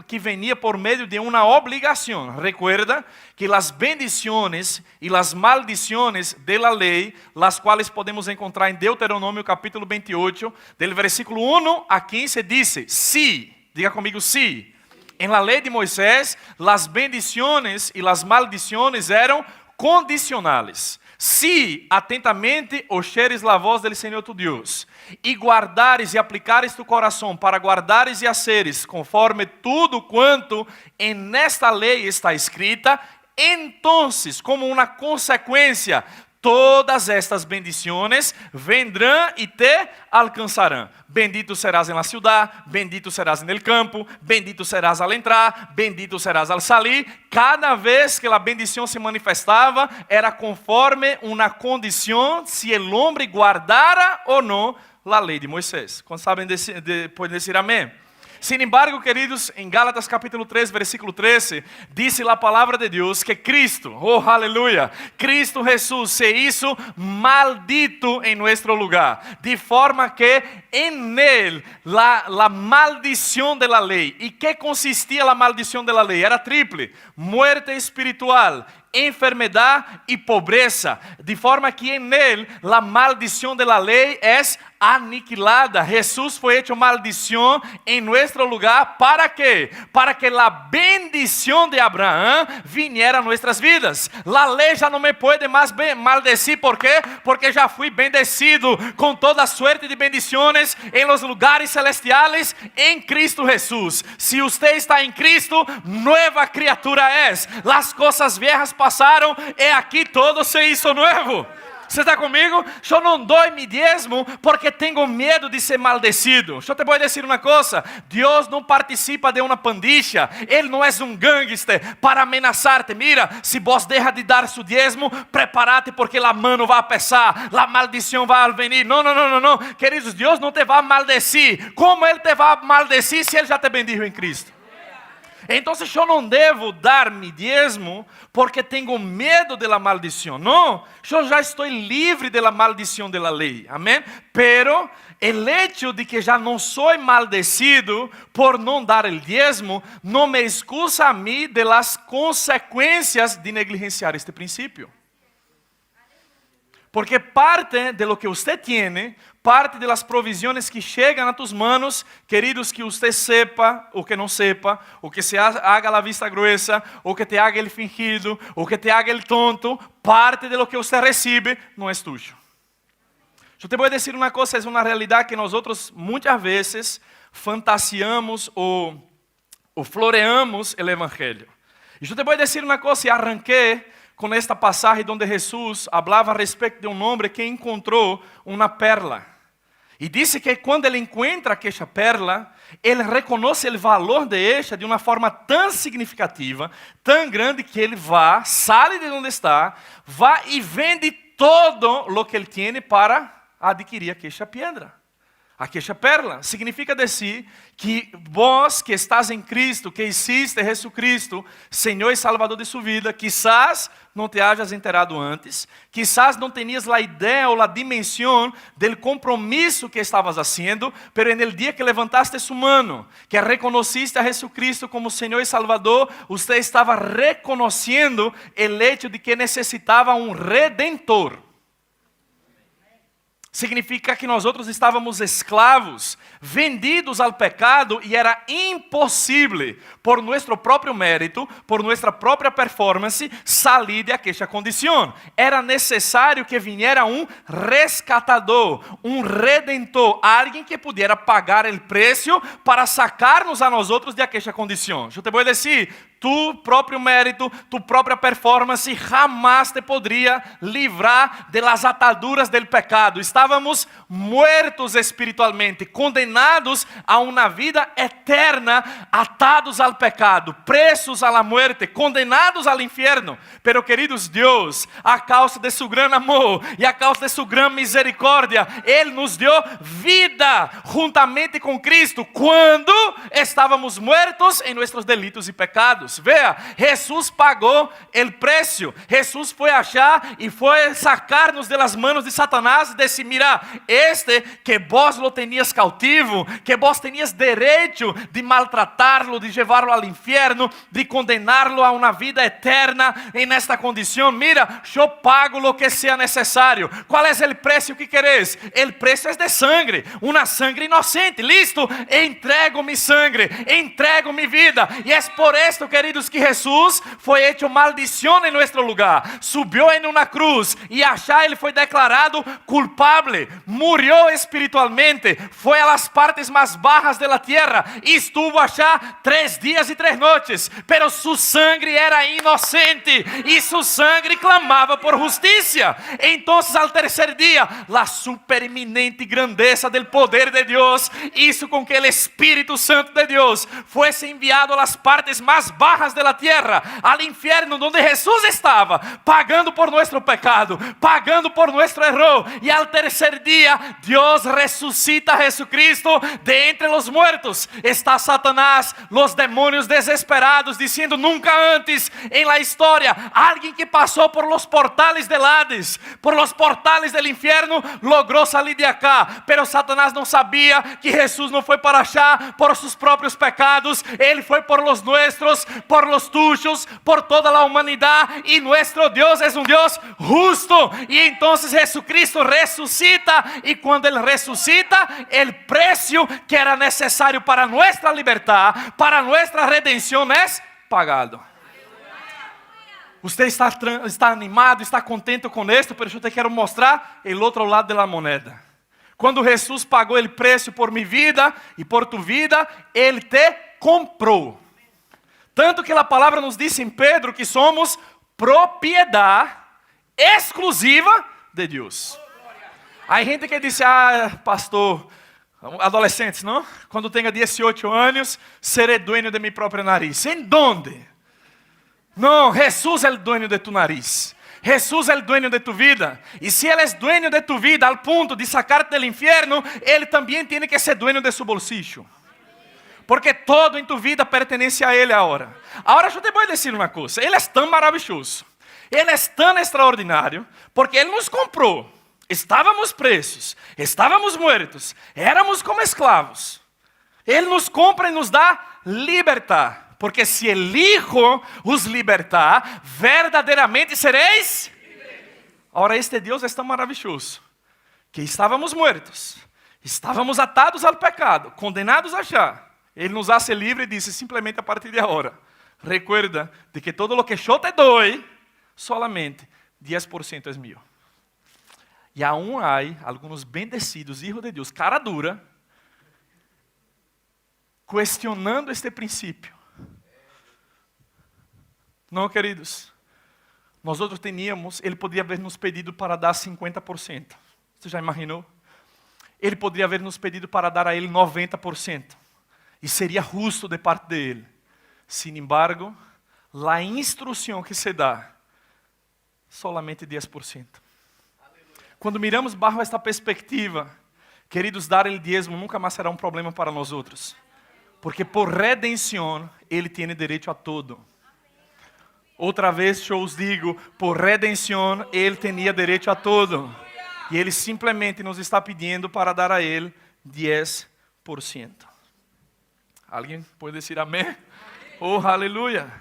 que venia por meio de uma obrigação. Recuerda que as bendições e as maldições de la lei, las quais podemos encontrar em Deuteronômio capítulo 28, del versículo 1 a 15, diz: si, diga comigo, si. En la ley de Moisés, las bendiciones y las maldiciones eran condicionales. Si atentamente oyeres la voz del Señor tu Dios, y guardares y aplicares tu corazón para guardares y haceres conforme tudo quanto en esta ley está escrita, entonces, como una consecuencia, todas estas bendiciones vendrán y te alcanzarán. Bendito serás en la ciudad, bendito serás en el campo, bendito serás al entrar, bendito serás al salir. Cada vez que la bendición se manifestaba, era conforme una condición si el hombre guardara o no la ley de Moisés. ¿Cuántos saben pueden decir amén? Sin embargo, queridos, en Gálatas capítulo 3, versículo 13, dice la palabra de Dios que Cristo, oh aleluya, Cristo Jesús se hizo maldito en nuestro lugar, de forma que en él la maldición de la ley. ¿Y qué consistía la maldición de la ley? Era triple: muerte espiritual, enfermedad y pobreza, de forma que en él la maldición de la ley es aniquilada. Jesús fue hecho maldición en nuestro lugar. ¿Para qué? Para que la bendición de Abraham viniera a nuestras vidas. La ley ya no me puede más maldecir. ¿Por qué? Porque ya fui bendecido con toda suerte de bendiciones en los lugares celestiales en Cristo Jesús. Si usted está en Cristo, nueva criatura es. Las cosas viejas pasaron y aquí todo se hizo nuevo. Você está comigo? Eu não dou mi diezmo porque tenho medo de ser maldecido. Eu te vou dizer uma coisa: Deus não participa de uma pandilha. Ele não é um gangster para ameaçar-te. Mira, se vos deixa de dar su diezmo, prepárate porque a mano vai pesar, a maldição vai vir. Não, não, não, não, não. Queridos, Deus não te vai maldecir. Como Ele te vai maldecir se Ele já te bendijo em Cristo? Então, eu não devo dar mi diezmo porque tenho medo de la maldição. Não, eu já estou livre de la maldição de la lei. Amém? Pero el hecho de que já não sou maldecido por não dar el diezmo não me excusa a mim de las consequências de negligenciar este princípio. Porque parte de lo que usted tiene, parte de las provisiones que llegan a tus manos, queridos, que usted sepa o que no sepa, o que se haga la vista gruesa, o que te haga el fingido, o que te haga el tonto, parte de lo que usted recibe no es tuyo. Yo te voy a decir una cosa, es una realidad que nosotros muchas veces fantasiamos o floreamos el evangelio. Y yo te voy a decir una cosa, y arranqué com esta passagem onde Jesus falava a respeito de um homem que encontrou uma perla. E disse que quando ele encontra aquela perla, ele reconhece o valor de ella de uma forma tão significativa, tão grande, que ele vai, sai de onde está, vai e vende todo o que ele tem para adquirir aquela pedra. Aquela perla significa dizer que vós que estás em Cristo, que hiciste Jesucristo, Senhor e Salvador de sua vida, quizás não te hayas enterado antes, quizás não tenías a ideia ou a dimensão do compromisso que estavas haciendo, pero en el dia que levantaste su mano, que reconociste a Jesucristo como Senhor e Salvador, usted estava reconhecendo el hecho de que necessitava um redentor. Significa que nós outros estávamos escravos, vendidos ao pecado, e era impossível, por nosso próprio mérito, por nossa própria performance, sair de aquela condição. Era necessário que viniera um rescatador, um redentor, alguém que pudesse pagar o preço para sacar-nos a nós outros de aquela condição. Eu te vou dizer, tu próprio mérito, tu própria performance jamais te poderia livrar de las ataduras del pecado. Estávamos muertos espiritualmente, condenados a uma vida eterna, atados ao pecado, presos à muerte, condenados ao inferno. Pero queridos, Deus, a causa de su gran amor e a causa de su gran misericórdia, Ele nos deu vida juntamente com Cristo, quando estávamos muertos em nossos delitos e pecados. Vea, Jesus pagou o preço. Jesus foi achar e foi sacar-nos de las manos de Satanás e disse: mira, este que vos lo tenías cautivo, que vos tenías derecho de maltratarlo, de llevarlo al infierno, de condenarlo a una vida eterna en esta condición. Mira, yo pago lo que sea necesario. ¿Cuál es el precio que querés? El precio es de sangre, una sangre inocente. Listo, entrego mi sangre, entrego mi vida. Y es por esto, queridos, que Jesús foi hecho maldição em nosso lugar, subiu em uma cruz e allá ele foi declarado culpable, murió espiritualmente, foi a las partes mais bajas de la tierra e estuvo allá 3 dias e 3 noches, pero su sangre era inocente e su sangre clamava por justiça. Entonces al tercer dia, la supereminente grandeza del poder de Deus hizo com que el Espírito Santo de Deus fuese enviado a las partes mais bajas bajas de la tierra, al infierno donde Jesús estaba, pagando por nuestro pecado, pagando por nuestro error. Y al tercer día, Dios resucita a Jesucristo de entre los muertos. Está Satanás, los demonios desesperados, diciendo: nunca antes en la historia alguien que pasó por los portales del Hades, por los portales del infierno, logró salir de acá. Pero Satanás no sabía que Jesús no fue para allá por sus propios pecados. Él fue por los nuestros, por los tuyos, por toda la humanidad. Y nuestro Dios es un Dios justo. Y entonces Jesucristo resucita. Y cuando Él resucita, el precio que era necesario para nuestra libertad, para nuestra redención, es pagado. Usted está animado, está contento com esto, pero eu te quero mostrar o outro lado da moneda. Quando Jesus pagou o preço por minha vida e por tu vida, Ele te comprou. Tanto que a palavra nos diz em Pedro que somos propriedade exclusiva de Deus. Há gente que diz: pastor, adolescentes, não? Quando tenha 18 anos, serei dueño de mi próprio nariz. ¿En dónde? No, Jesús es el dueño de tu nariz. Jesús es el dueño de tu vida. Y si Él es dueño de tu vida al punto de sacarte del infierno, Él también tiene que ser dueño de su bolsillo. Porque todo en tu vida pertenece a Él ahora. Ahora yo te voy a decir una cosa. Él es tan maravilloso. Él es tan extraordinario. Porque Él nos compró. Estávamos presos. Estábamos muertos. Éramos como esclavos. Él nos compra y nos da libertad. Porque se el Hijo os libertar, verdadeiramente sereis livres. Ora, este Deus é tão maravilhoso, que estávamos muertos, estávamos atados ao pecado, condenados a já. Ele nos hace livre e disse simplesmente a partir de agora: recuerda de que todo lo que eu te doy, solamente 10% é meu. E aún há alguns bendecidos, hijos de Deus, cara dura, questionando este princípio. Não, queridos, nós outros teníamos, Ele poderia haver nos pedido para dar 50%. Você já imaginou? Ele poderia haver nos pedido para dar a Ele 90%. E seria justo de parte dele. Sin embargo, a instrução que se dá, solamente 10%. Quando miramos bajo esta perspectiva, queridos, dar o diezmo nunca mais será um problema para nós outros. Porque por redenção, Ele tem direito a todo. Outra vez eu os digo, por redenção, Ele tinha direito a todo. E Ele simplesmente nos está pedindo para dar a Ele 10%. Alguém pode dizer amém? Oh, aleluia!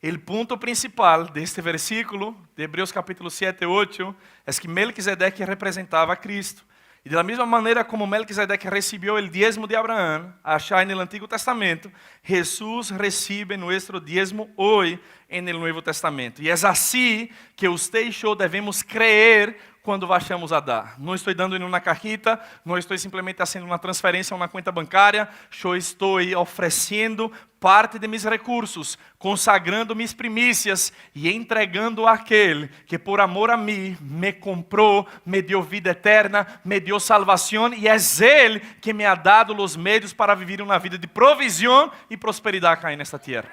O ponto principal deste versículo, de Hebreus capítulo 7 e 8, é que Melquisedeque representava a Cristo. E da mesma maneira como Melquisedeque recebeu o diezmo de Abraão, achar no Antigo Testamento, Jesus recebe nosso diezmo hoje no Novo Testamento. E é assim que você e eu devemos crer quando vamos a dar. Não estou dando em uma cajita, não estou simplesmente fazendo uma transferência a uma conta bancária, eu estou oferecendo parte de meus recursos, consagrando minhas primícias e entregando àquele que por amor a mim me comprou, me deu vida eterna, me deu salvação e é Ele que me ha dado os meios para viver uma vida de provisão e prosperidade aqui nesta terra.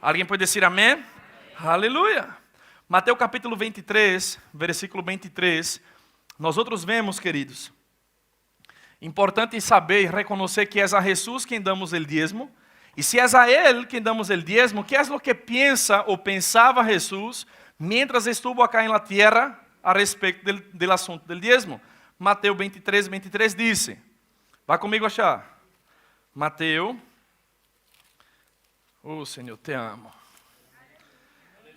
Alguém pode dizer amém? Aleluia! Mateus capítulo 23, versículo 23, nós outros vemos, queridos, importante saber e reconhecer que é a Jesus quem damos o diezmo, e se é a Ele quem damos o diezmo, que é o que pensa ou pensava Jesus, mientras estuvo acá em la tierra, a respeito do assunto do diezmo. Mateus 23, 23 diz, vá comigo achar, Mateus, oh Senhor, te amo.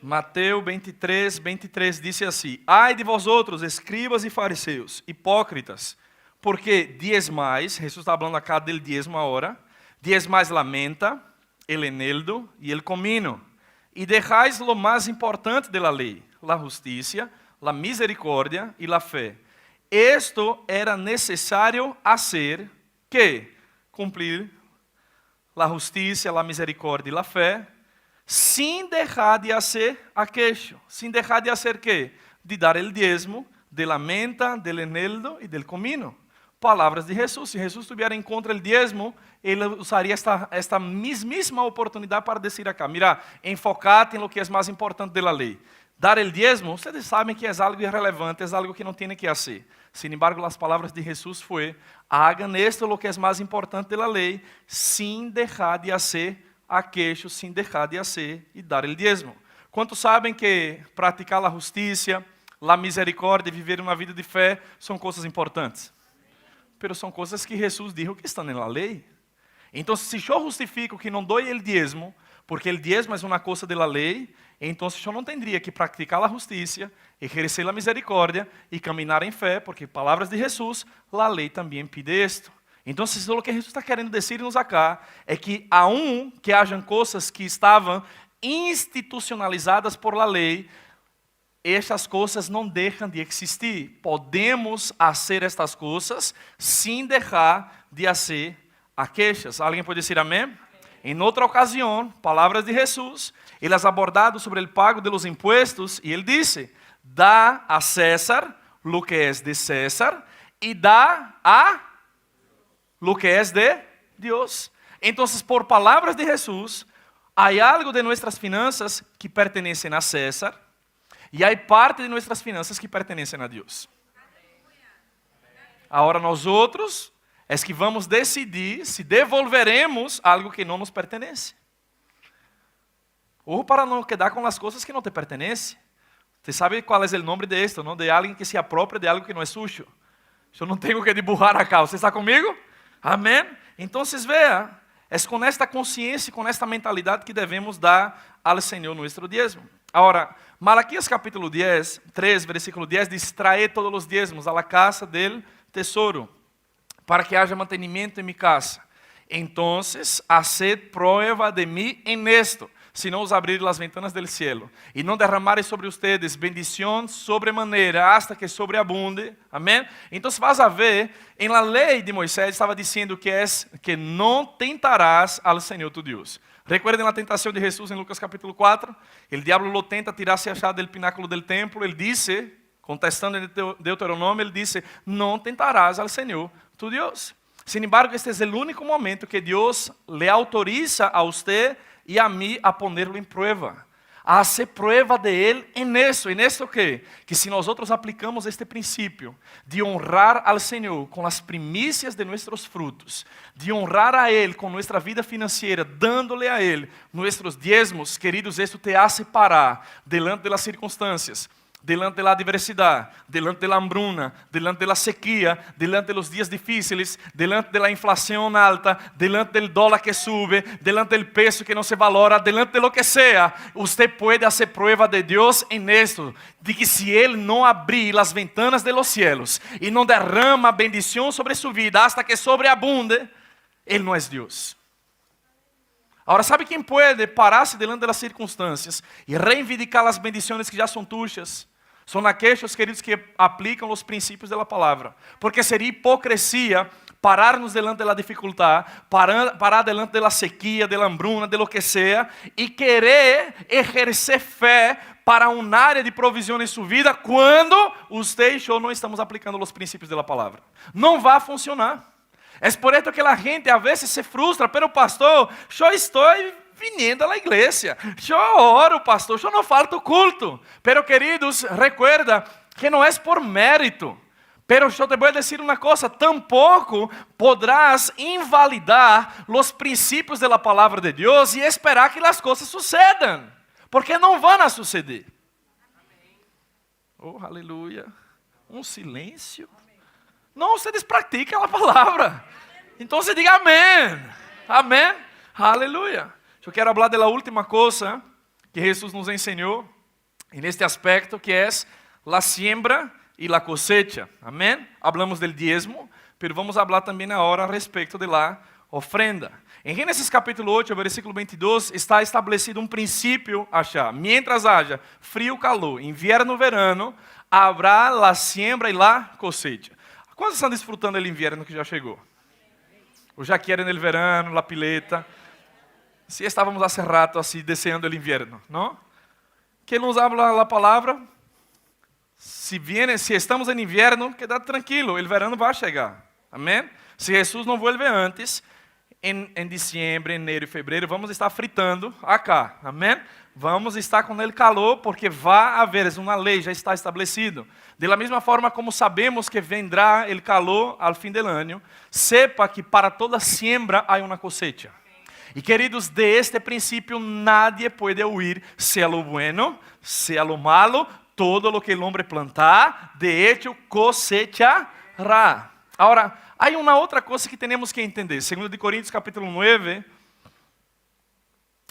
Mateus 23, 23 diz assim: ai de vós outros, escribas e fariseus, hipócritas, porque diezmais, Jesus está falando acá del diezmo agora, diezmais la menta, el eneldo e el comino, e deixais lo mais importante de la lei, la justicia, la misericórdia e la fé. Esto era necessário hacer, que? Cumprir la justicia, la misericórdia e la fé, sem deixar de fazer aquello. Sem deixar de fazer quê? De dar el diezmo, de la menta, del eneldo e del comino. Palabras de Jesús. Si Jesús tuviera en contra el diezmo, Él usaría esta misma oportunidad para decir acá, mira, enfocate en lo que es más importante de la ley. Dar el diezmo, ustedes saben que es algo irrelevante, es algo que no tiene que hacer. Sin embargo, las palabras de Jesús fue, hagan esto lo que es más importante de la ley, sin dejar de hacer aquello, sin dejar de hacer y dar el diezmo. ¿Cuántos saben que praticar la justicia, la misericordia, vivir una vida de fe, son cosas importantes? Pero são coisas que Jesus dijo que estão na lei. Então, se eu justifico que não dou o diezmo, porque o diezmo é uma coisa da lei, então eu não teria que praticar a justiça, exercer a misericórdia e caminhar em fé, porque palavras de Jesus, a lei também pide isto. Então, o que Jesus está querendo dizer-nos acá é que, aun que hajam coisas que estavam institucionalizadas por la lei, estas coisas não deixam de existir. Podemos fazer estas coisas sem deixar de fazer aquelas. Alguém pode dizer amém? Em outra ocasião, palavras de Jesus, ele has abordado sobre o pago de los impuestos e ele disse, dá a César lo que es de César e dá a lo que es de Deus. Então, por palavras de Jesus, há algo de nossas finanças que pertencem a César, e há parte de nossas finanças que pertencem a Deus. Agora nós outros é que vamos decidir se devolveremos algo que não nos pertence. Ou para não quedar com as coisas que não te pertencem. Você sabe qual é o nome de esto, não? De alguém que se apropria de algo que não é suyo. Eu não tenho que dibujar acá. Você está comigo? Amém? Então, veja, é com esta consciência, com esta mentalidade que devemos dar ao Senhor nosso diezmo. Agora, Malaquias capítulo 10, 3, versículo 10, diz, trae todos os diezmos a la casa del tesouro, para que haja mantenimiento en mi casa. Entonces, haced prueba de mí en esto, si no os abrir las ventanas del cielo, y no derramaré sobre ustedes bendición sobremanera, hasta que sobreabunde. Amém? Então, vas a ver, em la lei de Moisés, estava dizendo que não tentarás al Senhor tu Deus. Recuerden a tentação de Jesus em Lucas capítulo 4. El diablo lo tenta tirar-se achar del pináculo del templo. Ele disse, contestando em Deuteronômio, ele disse, não tentarás al Senhor tu Deus. Sin embargo, este é o único momento que Deus le autoriza a usted e a mim a ponerlo em prueba, a hacer prueba de Él en eso. ¿En esto qué? Que si nosotros aplicamos este principio de honrar al Señor con las primicias de nuestros frutos, de honrar a Él con nuestra vida financiera, dándole a Él nuestros diezmos, queridos, esto te hace parar delante de las circunstancias, delante de la adversidad, delante de la hambruna, delante de la sequía, delante de los días difíciles, delante de la inflación alta, delante del dólar que sube, delante del peso que no se valora, delante de lo que sea, usted puede hacer prueba de Dios en esto, de que si Él no abrir las ventanas de los cielos y no derrama bendición sobre su vida hasta que sobreabunde, Él no es Dios. Ahora, ¿sabe quem pode parar-se delante das circunstâncias e reivindicar as bendições que já são tuas? São aqueles, queridos, que aplicam os princípios da palavra. Porque seria hipocrisia parar-nos delante da dificuldade, parar delante da sequia, da hambruna, de lo que seja, e querer exercer fé para uma área de provisão em sua vida, quando você e eu não estamos aplicando os princípios da palavra. Não vai funcionar. É por isso que a gente a vezes se frustra, pero pastor, eu estou viniendo a la igreja, eu oro, pastor, eu não falto culto. Pero queridos, recuerda que não é por mérito. Pero eu te vou dizer uma coisa, tampouco podrás invalidar os princípios da palavra de Deus e esperar que as coisas sucedam, porque não vão a suceder. Oh, aleluia. Um silêncio. Não, vocês praticam a palavra. Então você diga amém. Amém. Aleluia. Eu quero falar da última coisa que Jesus nos ensinou neste aspecto, que é a siembra e a cosecha. Amém. Hablamos del diezmo, pero vamos falar também agora a respeito de la ofrenda. Em Gênesis capítulo 8, versículo 22, está estabelecido um princípio achar. Mientras haja frio, calor, inverno, verano, habrá la siembra e la cosecha. Quantos estão desfrutando do inverno que já chegou? Ou já querem o verano, a pileta? Se estávamos há rato assim, deseando o inverno, não? Que nos habla a palavra? Se estamos em inverno, queda tranquilo, o verano vai chegar. Amém? Se Jesus não vuelve antes, em dezembro, enero e fevereiro, vamos estar fritando acá. Amém? Vamos estar com ele calor, porque vai haver, é uma lei, já está estabelecido. Da mesma forma como sabemos que vendrá o calor ao fim do ano, sepa que para toda siembra há uma cosecha. E queridos, de este princípio nadie pode huir, sea lo bueno, sea lo malo, todo lo que el hombre plantar, de hecho cosechará. Agora, há uma outra coisa que temos que entender. 2 Coríntios capítulo 9,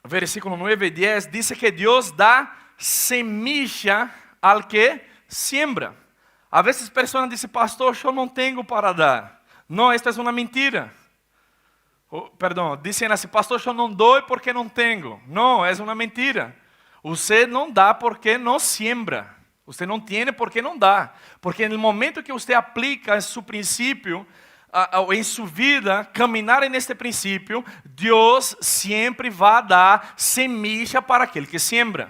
versículo 9 e 10, diz que Deus dá semilla al que siembra. A vezes pessoas dizem, pastor, eu não tenho para dar. Não, esta é uma mentira. Dizem assim, pastor, eu não dou porque não tenho. Não, é uma mentira. Você não dá porque não siembra. Você não tem porque não dá. Porque no momento que você aplica seu princípio em sua vida, caminhar neste princípio, Deus sempre vai dar semilla para aquele que siembra.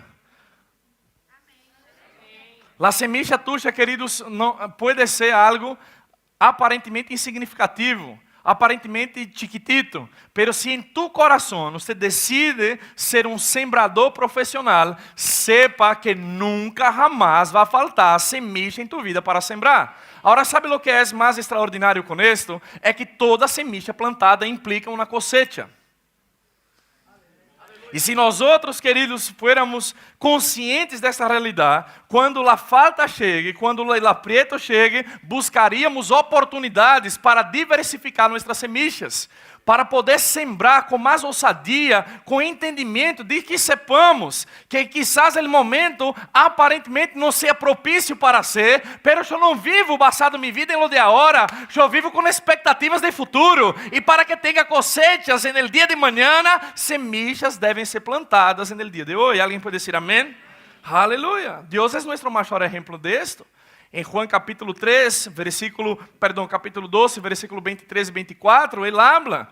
A semilla tuya, queridos, não, pode ser algo aparentemente insignificativo, aparentemente chiquitito, pero se em tu coração você decide ser um sembrador profissional, sepa que nunca jamás vai faltar semilla em tu vida para sembrar. Agora, sabe o que é mais extraordinário com isto? É que toda semilla plantada implica uma cosecha. E se nós outros, queridos, fôramos conscientes dessa realidade, quando a falta chegue, quando o aprieto chegue, buscaríamos oportunidades para diversificar nossas semillas, para poder sembrar com mais ousadia, com entendimento de que sepamos que quizás o momento aparentemente não seja propício para ser, mas eu não vivo basado minha vida em lo de agora, eu vivo com expectativas de futuro, e para que tenha cosechas en el dia de mañana, semillas devem ser plantadas en el dia de hoje. Alguém pode dizer amém? Aleluia! Deus é nosso maior exemplo de esto. Em Juan capítulo 3, capítulo 12, versículo 23 e 24, ele habla,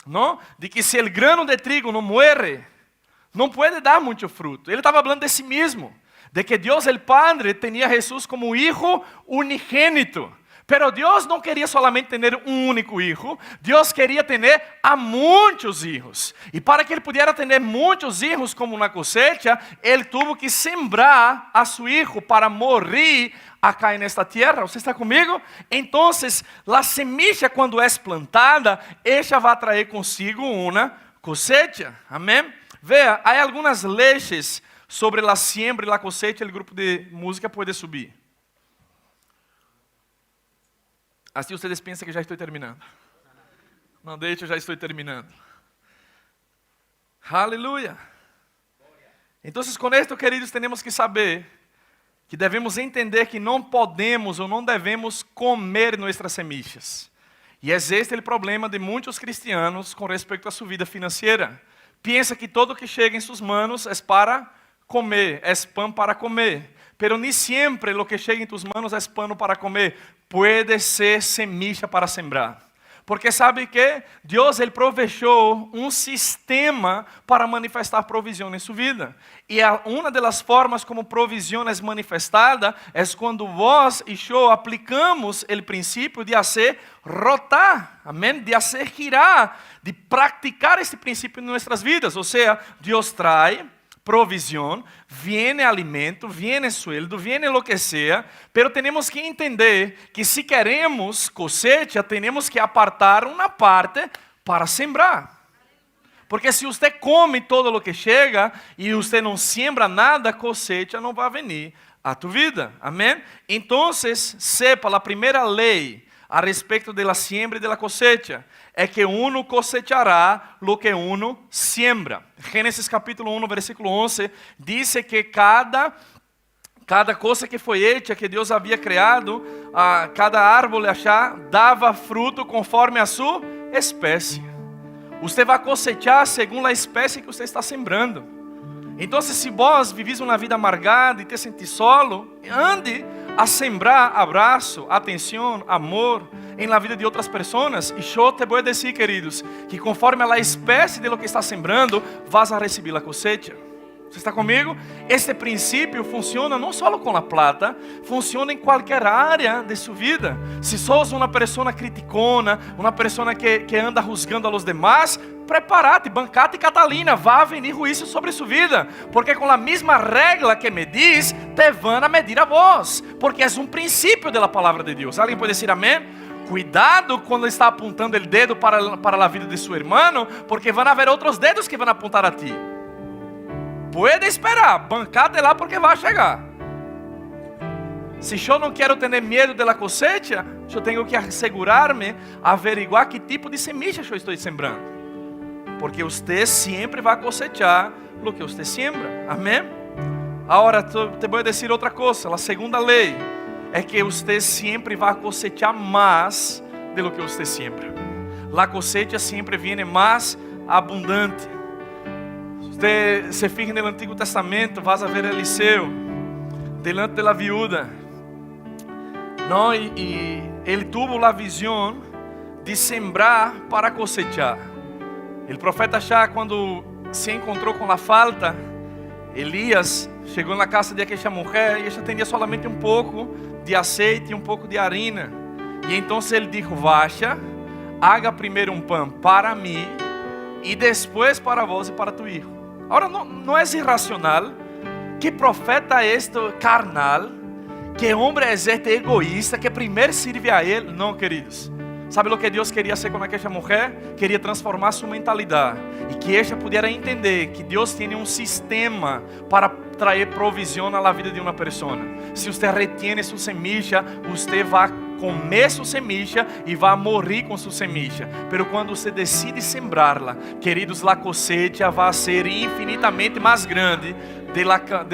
¿no? De que se o grano de trigo não muere, não pode dar muito fruto. Ele estava falando de si mesmo, de que Deus, el Padre, tinha Jesus como hijo unigênito. Pero Deus não queria solamente ter um único hijo, Deus queria ter a muitos hijos. E para que ele pudesse ter muitos hijos como uma cosecha, ele teve que sembrar a seu hijo para morrer acá nesta terra. Você está comigo? Então, a semilla, quando é plantada, ela vai trazer consigo uma cosecha. Amém? Veja, há algumas leis sobre a siembra e a cosecha. O grupo de música pode subir. Assim vocês pensam que já estou terminando. Não deixe, eu já estou terminando. Aleluia. Então, com isto, queridos, temos que saber que devemos entender que não podemos ou não devemos comer nossas semillas. E é este o problema de muitos cristianos com respeito à sua vida financeira. Pensa que todo que chega em suas manos é para comer, é pão para comer. Pero nem sempre o que chega em tuas manos é pão para comer. Pode ser semilla para sembrar. Porque sabe que Deus ele provechou um sistema para manifestar provisão em sua vida. E uma das formas como provisão é manifestada é quando vós e eu aplicamos o princípio de fazer rotar, amém? De fazer girar, de praticar esse princípio em nossas vidas. Ou seja, Deus traz provisión, viene alimento, viene sueldo, viene lo que sea, pero tenemos que entender que si queremos cosecha, tenemos que apartar una parte para sembrar. Porque se você come todo lo que chega e você não siembra nada, cosecha não vai venir a tu vida. Amém? Então, sepa, a primeira lei a respeito de la siembra e de la cosecha é que uno cosechará lo que uno siembra. Gênesis capítulo 1, versículo 11, diz que cada coisa que foi hecha, que Deus havia criado, cada árvore achar, dava fruto conforme a sua espécie. Você vai cosechar segundo a espécie que você está sembrando. Então, se vós vivis uma vida amargada e te sentís solo, ande a sembrar abraço, atenção, amor em la vida de outras pessoas. E eu te vou dizer, queridos, que conforme a la espécie de lo que está sembrando, vas a receber a cosecha. Você está comigo? Este princípio funciona não só com a plata, funciona em qualquer área de sua vida. Se sos uma pessoa criticona, uma pessoa que anda juzgando a los demás, prepárate, bancate Catalina, va a venir juízo sobre sua vida. Porque com a mesma regra que medis, te van a medir a vos. Porque é um princípio da palavra de Deus. Alguém pode dizer amém? Cuidado quando está apontando o dedo para a vida de seu irmão, porque vão haver outros dedos que vão apontar a ti. Pode esperar, bancate lá porque vai chegar. Se eu não quero ter medo da cosecha, eu tenho que assegurar-me, averiguar que tipo de semilla eu estou sembrando. Porque você sempre vai cosechar o que você siembra. Amém? Agora, te vou dizer outra coisa. A segunda lei é que você sempre vai cosechar mais do que você siembra. A cosecha sempre vem mais abundante. Você se fija no Antigo Testamento, vas a ver Eliseu delante da viúva. Não, e ele teve a visão de sembrar para cosechar. O profeta já, quando se encontrou com a falta, Elias chegou na casa de aquela mulher e ela tinha solamente um pouco de azeite e um pouco de harina. E então ele disse: Vaja, haga primeiro um pão para mim e depois para vós e para tu filho. Agora, não é irracional. Que profeta é este carnal? Que homem é este egoísta que primeiro serve a ele? Não, queridos. Sabe o que Deus queria fazer com aquela mulher? Queria transformar sua mentalidade. E que ela pudesse entender que Deus tem um sistema para trazer provisão na vida de uma pessoa. Se você retém sua semilla, você vai comer sua semilla e vai morrer com sua semilla. Mas quando você decide sembrá-la, queridos, a cosecha vai ser infinitamente mais grande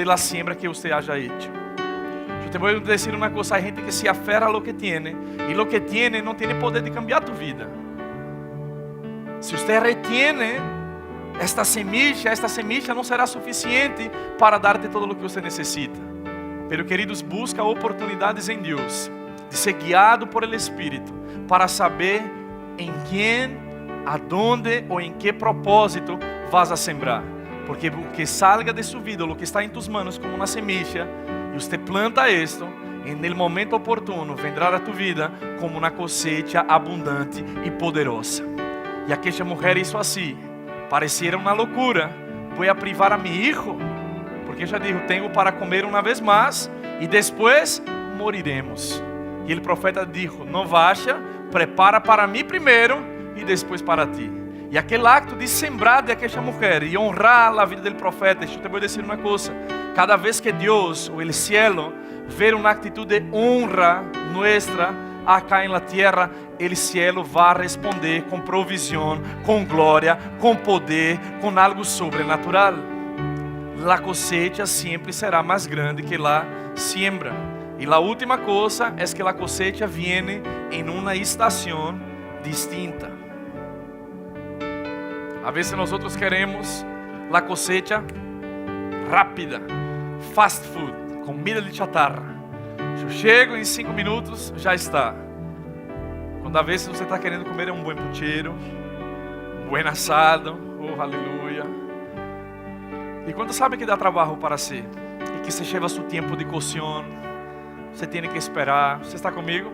da siembra que você haya hecho. Eu te vou dizer uma coisa: há gente que se aferra a lo que tiene, e lo que tiene não tem poder de cambiar tu vida. Se você retiene esta semilla não será suficiente para dar-te todo o que você necessita. Pero, queridos, busca oportunidades em Deus, de ser guiado por el Espírito, para saber em quem, aonde ou em que propósito vas a sembrar. Porque o que salga de sua vida, o que está em tus manos como uma semilla, e você planta isto, e no momento oportuno vendrá a tu vida como uma cosecha abundante e poderosa. E aquela mulher hizo assim. Pareciera uma loucura. Vou privar a meu filho, porque já digo, tenho para comer uma vez mais e depois moriremos. E o profeta disse: não vaja, prepara para mim primeiro e depois para ti. E aquele acto de sembrar de aquela mulher e honrar a vida do profeta, eu te vou dizer uma coisa: cada vez que Deus ou o cielo ver uma atitude de honra nuestra acá en la tierra, el cielo va a responder com provisão, com glória, com poder, com algo sobrenatural. La cosecha sempre será mais grande que la siembra. E a última coisa é que a cosecha viene em uma estação distinta. A vezes nós queremos a cosecha rápida, fast food, comida de chatarra. Eu chego em 5 minutos, já está. Quando a vezes você está querendo comer um bom pucheiro, um bom assado, oh aleluia. E quando sabe que dá trabalho para si, e que se lleva seu tempo de cocção, você tem que esperar. Você está comigo?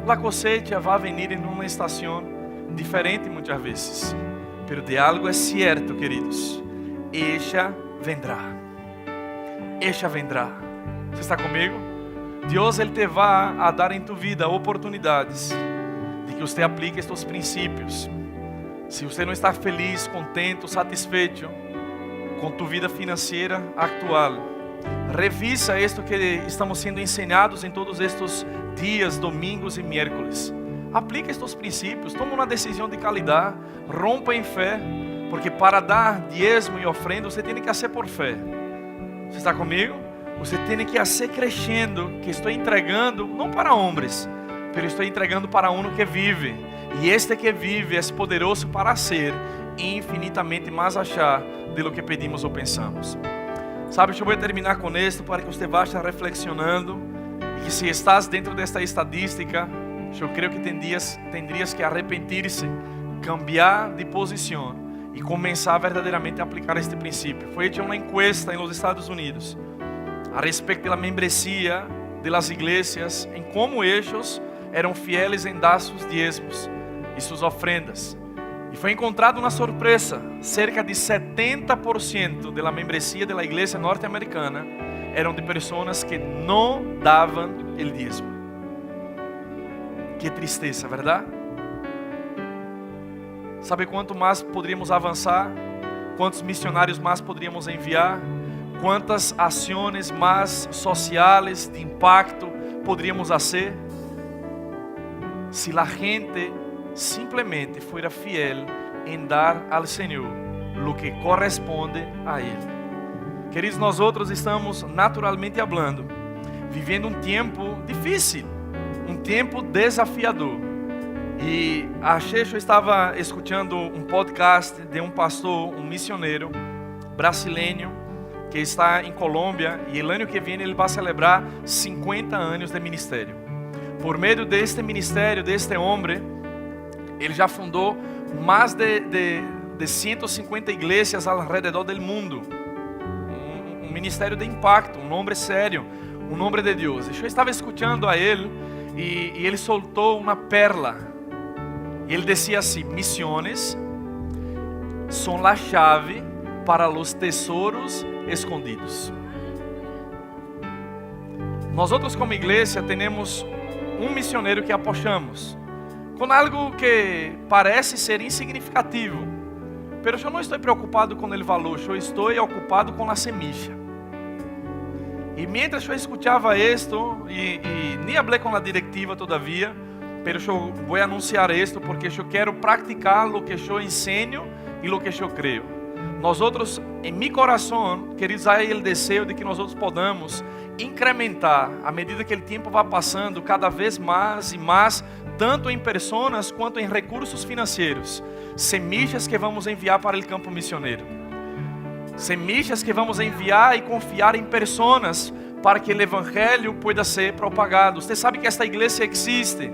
A cosecha vai venir em uma estação diferente muitas vezes. Pero de algo é certo, queridos. Ella vendrá. Ella vendrá. Você está comigo? Deus, Ele te vai a dar em tu vida oportunidades de que você aplique estes princípios. Se você não está feliz, contente, satisfeito com tu vida financeira atual, revisa isto que estamos sendo ensinados em todos estes dias, domingos e miércoles. Aplica estes princípios, toma uma decisão de qualidade, rompa em fé, porque para dar diezmo e ofrenda você tem que fazer por fé. Você está comigo? Você tem que fazer crescendo, que estou entregando não para homens, mas estou entregando para um que vive. E este que vive é poderoso para ser infinitamente mais achar de lo que pedimos ou pensamos. Sabe, eu vou terminar com isto para que você vá reflexionando e que se estás dentro desta estadística, eu creio que tendrías que arrepender-se, cambiar de posição e começar verdadeiramente a aplicar este princípio. Foi hecha uma encuesta nos Estados Unidos a respeito da membresía de las iglesias, em como ellos eram fieles em dar sus diezmos e suas ofrendas. E foi encontrada uma surpresa: cerca de 70% da membresía da igreja norte-americana eram de pessoas que não davam o diezmo. Que tristeza, verdade? Sabe quanto mais poderíamos avançar? Quantos missionários mais poderíamos enviar? Quantas ações mais sociais de impacto poderíamos fazer? Se a gente simplesmente fuera fiel em dar ao Senhor o que corresponde a Ele. Queridos, nós outros estamos naturalmente falando, vivendo um tempo difícil, um tempo desafiador. E achei que eu estava escutando um podcast de um pastor, um missionário brasileiro que está em Colômbia, e o ano que vem ele vai celebrar 50 anos de ministério. Por meio deste ministério, deste homem, ele já fundou mais de 150 igrejas ao redor do mundo. Um ministério de impacto, um homem sério, um homem de Deus. Eu estava escutando a ele e ele soltou uma perla. E ele dizia assim: missões são a chave para os tesouros escondidos. Nós outros como igreja temos um missionário que apoiamos com algo que parece ser insignificativo, mas eu não estou preocupado com o valor, eu estou ocupado com a semilla. E mientras eu escutava isto, e nem falei com a diretiva todavia, mas eu vou anunciar isto porque eu quero praticar o que eu ensino e o que eu creio. Nós outros, em meu coração, queridos, há o desejo de que nós outros podamos incrementar, à medida que o tempo vai passando, cada vez mais e mais, tanto em pessoas quanto em recursos financeiros, semillas que vamos enviar para o campo missioneiro, semillas que vamos enviar e confiar em pessoas para que o evangelho pueda ser propagado. Você sabe que esta igreja existe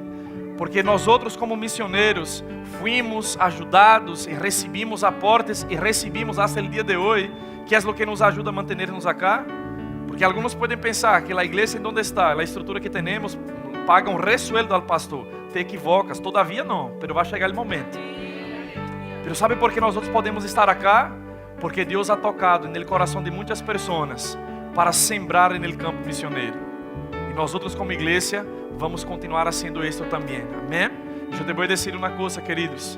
porque nós outros como missioneiros fuimos ajudados e recebimos aportes e recebimos até o dia de hoje, que é o que nos ajuda a manter-nos acá. Porque alguns podem pensar que a igreja em onde está, a estrutura que temos, paga um resueldo ao pastor. Te equivocas, todavia não, mas vai chegar o momento. Mas sabe por que nós outros podemos estar acá? Porque Deus ha tocado no coração de muitas pessoas para sembrar no campo missioneiro. E nós outros como igreja vamos continuar fazendo isso também. Amém? Eu te vou dizer uma coisa, queridos.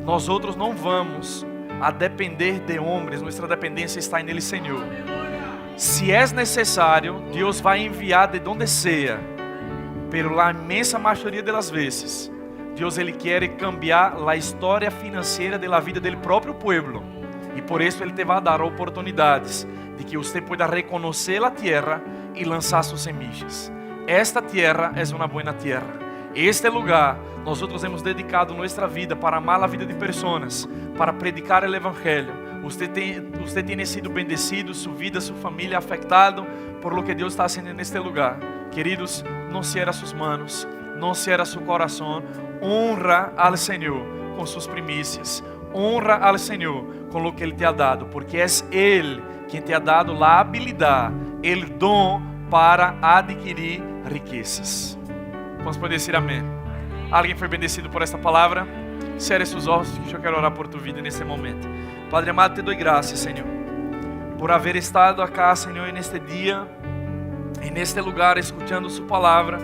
Nós outros não vamos a depender de homens, nossa dependência está nele, Senhor. Se é necessário, Deus vai enviar de onde seja, pero a imensa maioria das vezes, Deus ele quer cambiar a história financeira da vida do próprio povo, e por isso ele te vai dar oportunidades de que você pueda reconhecer a terra e lançar suas semillas. Esta terra é uma boa terra. Este lugar, nós outros hemos dedicado nossa vida para amar a vida de pessoas, para predicar o evangelho. Você tem sido bendecido, sua vida, sua família afetado por lo que Deus está fazendo neste lugar. Queridos, não cierra suas manos, não cierra seu coração. Honra ao Senhor com suas primícias. Honra ao Senhor com o que Ele te ha dado, porque é Ele quem te ha dado a habilidade, o dom para adquirir riquezas. Vamos poder dizer amém. Alguém foi bendecido por esta palavra? Cierre seus olhos, que eu quero orar por tu vida neste momento. Padre amado, te dou graças, Senhor, por haver estado acá, Senhor, neste dia, neste lugar, escutando sua palavra,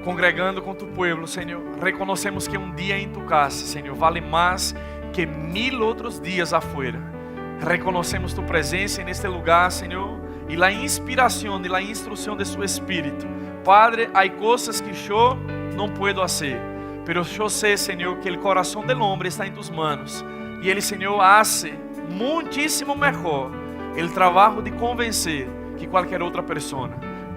congregando com tu povo, Senhor. Reconhecemos que um dia em tu casa, Senhor, vale mais que 1000 outros dias afuera. Reconhecemos tu presença neste lugar, Senhor, e a inspiração e a instrução de su Espírito. Padre, há coisas que eu não posso fazer, mas eu sei, Senhor, que o coração do homem está em tus manos. E Ele, Senhor, hace muitíssimo melhor o trabalho de convencer que qualquer outra pessoa.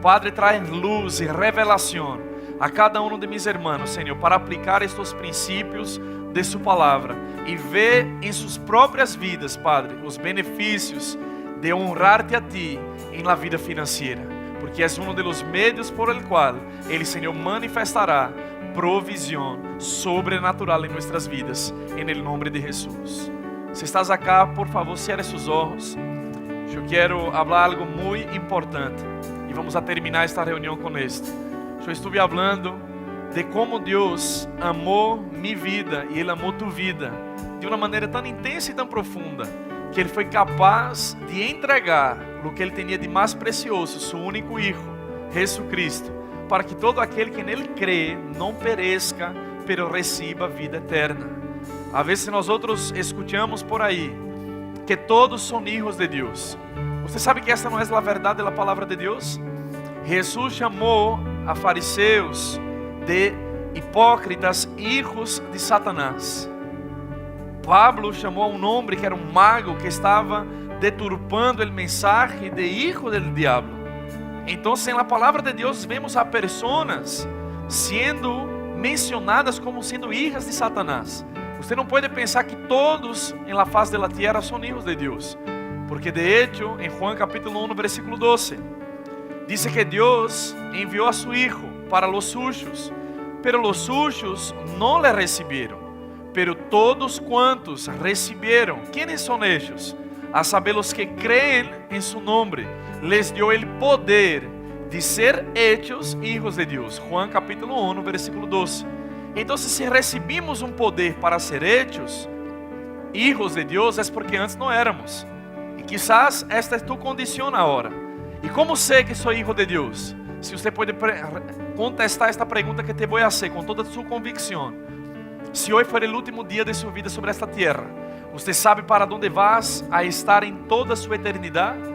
Padre, traz luz e revelação a cada um de mis hermanos, Senhor, para aplicar estes princípios de Sua palavra e ver em suas próprias vidas, Padre, os benefícios de honrar-te a Ti em la vida financeira, porque és um dos meios por el qual Ele, Senhor, manifestará provisión sobrenatural en nuestras vidas, en el nombre de Jesús. Se estás acá, por favor, cierre sus ojos. Eu quero falar algo muito importante e vamos a terminar esta reunião com esto. Eu estive falando de como Deus amou minha vida e Ele amou tu vida de uma maneira tão intensa e tão profunda que Ele foi capaz de entregar o que Ele tinha de mais precioso, seu único Hijo, Jesus Cristo, para que todo aquele que nele crê não pereça, pero reciba vida eterna. A vezes nós outros escutamos por aí que todos são hijos de Deus. Você sabe que esta não é a verdade da palavra de Deus? Jesus chamou a fariseus de hipócritas, hijos de Satanás. Pablo chamou a um homem que era um mago que estava deturpando o mensagem de hijo del diablo. Então, na palavra de Deus, vemos a pessoas sendo mencionadas como sendo hijas de Satanás. Você não pode pensar que todos em la faz de la tierra são hijos de Deus, porque de hecho, em Juan capítulo 1, versículo 12, diz que Deus enviou a su Hijo para los suyos, pero los suyos não le reciberam. Pero todos quantos reciberam, ¿quiénes são eles? A saber, os que creem em su nombre, les dio el poder de ser hechos hijos de Deus. Juan capítulo 1, versículo 12. Então, se recebimos um poder para ser hechos hijos de Deus, é porque antes não éramos. E quizás esta é tu condição agora. E como sei que sou hijo de Deus? Se você pode contestar esta pergunta que te vou fazer com toda a sua convicção. Se hoje for o último dia de sua vida sobre esta terra, você sabe para onde vas a estar em toda a sua eternidade?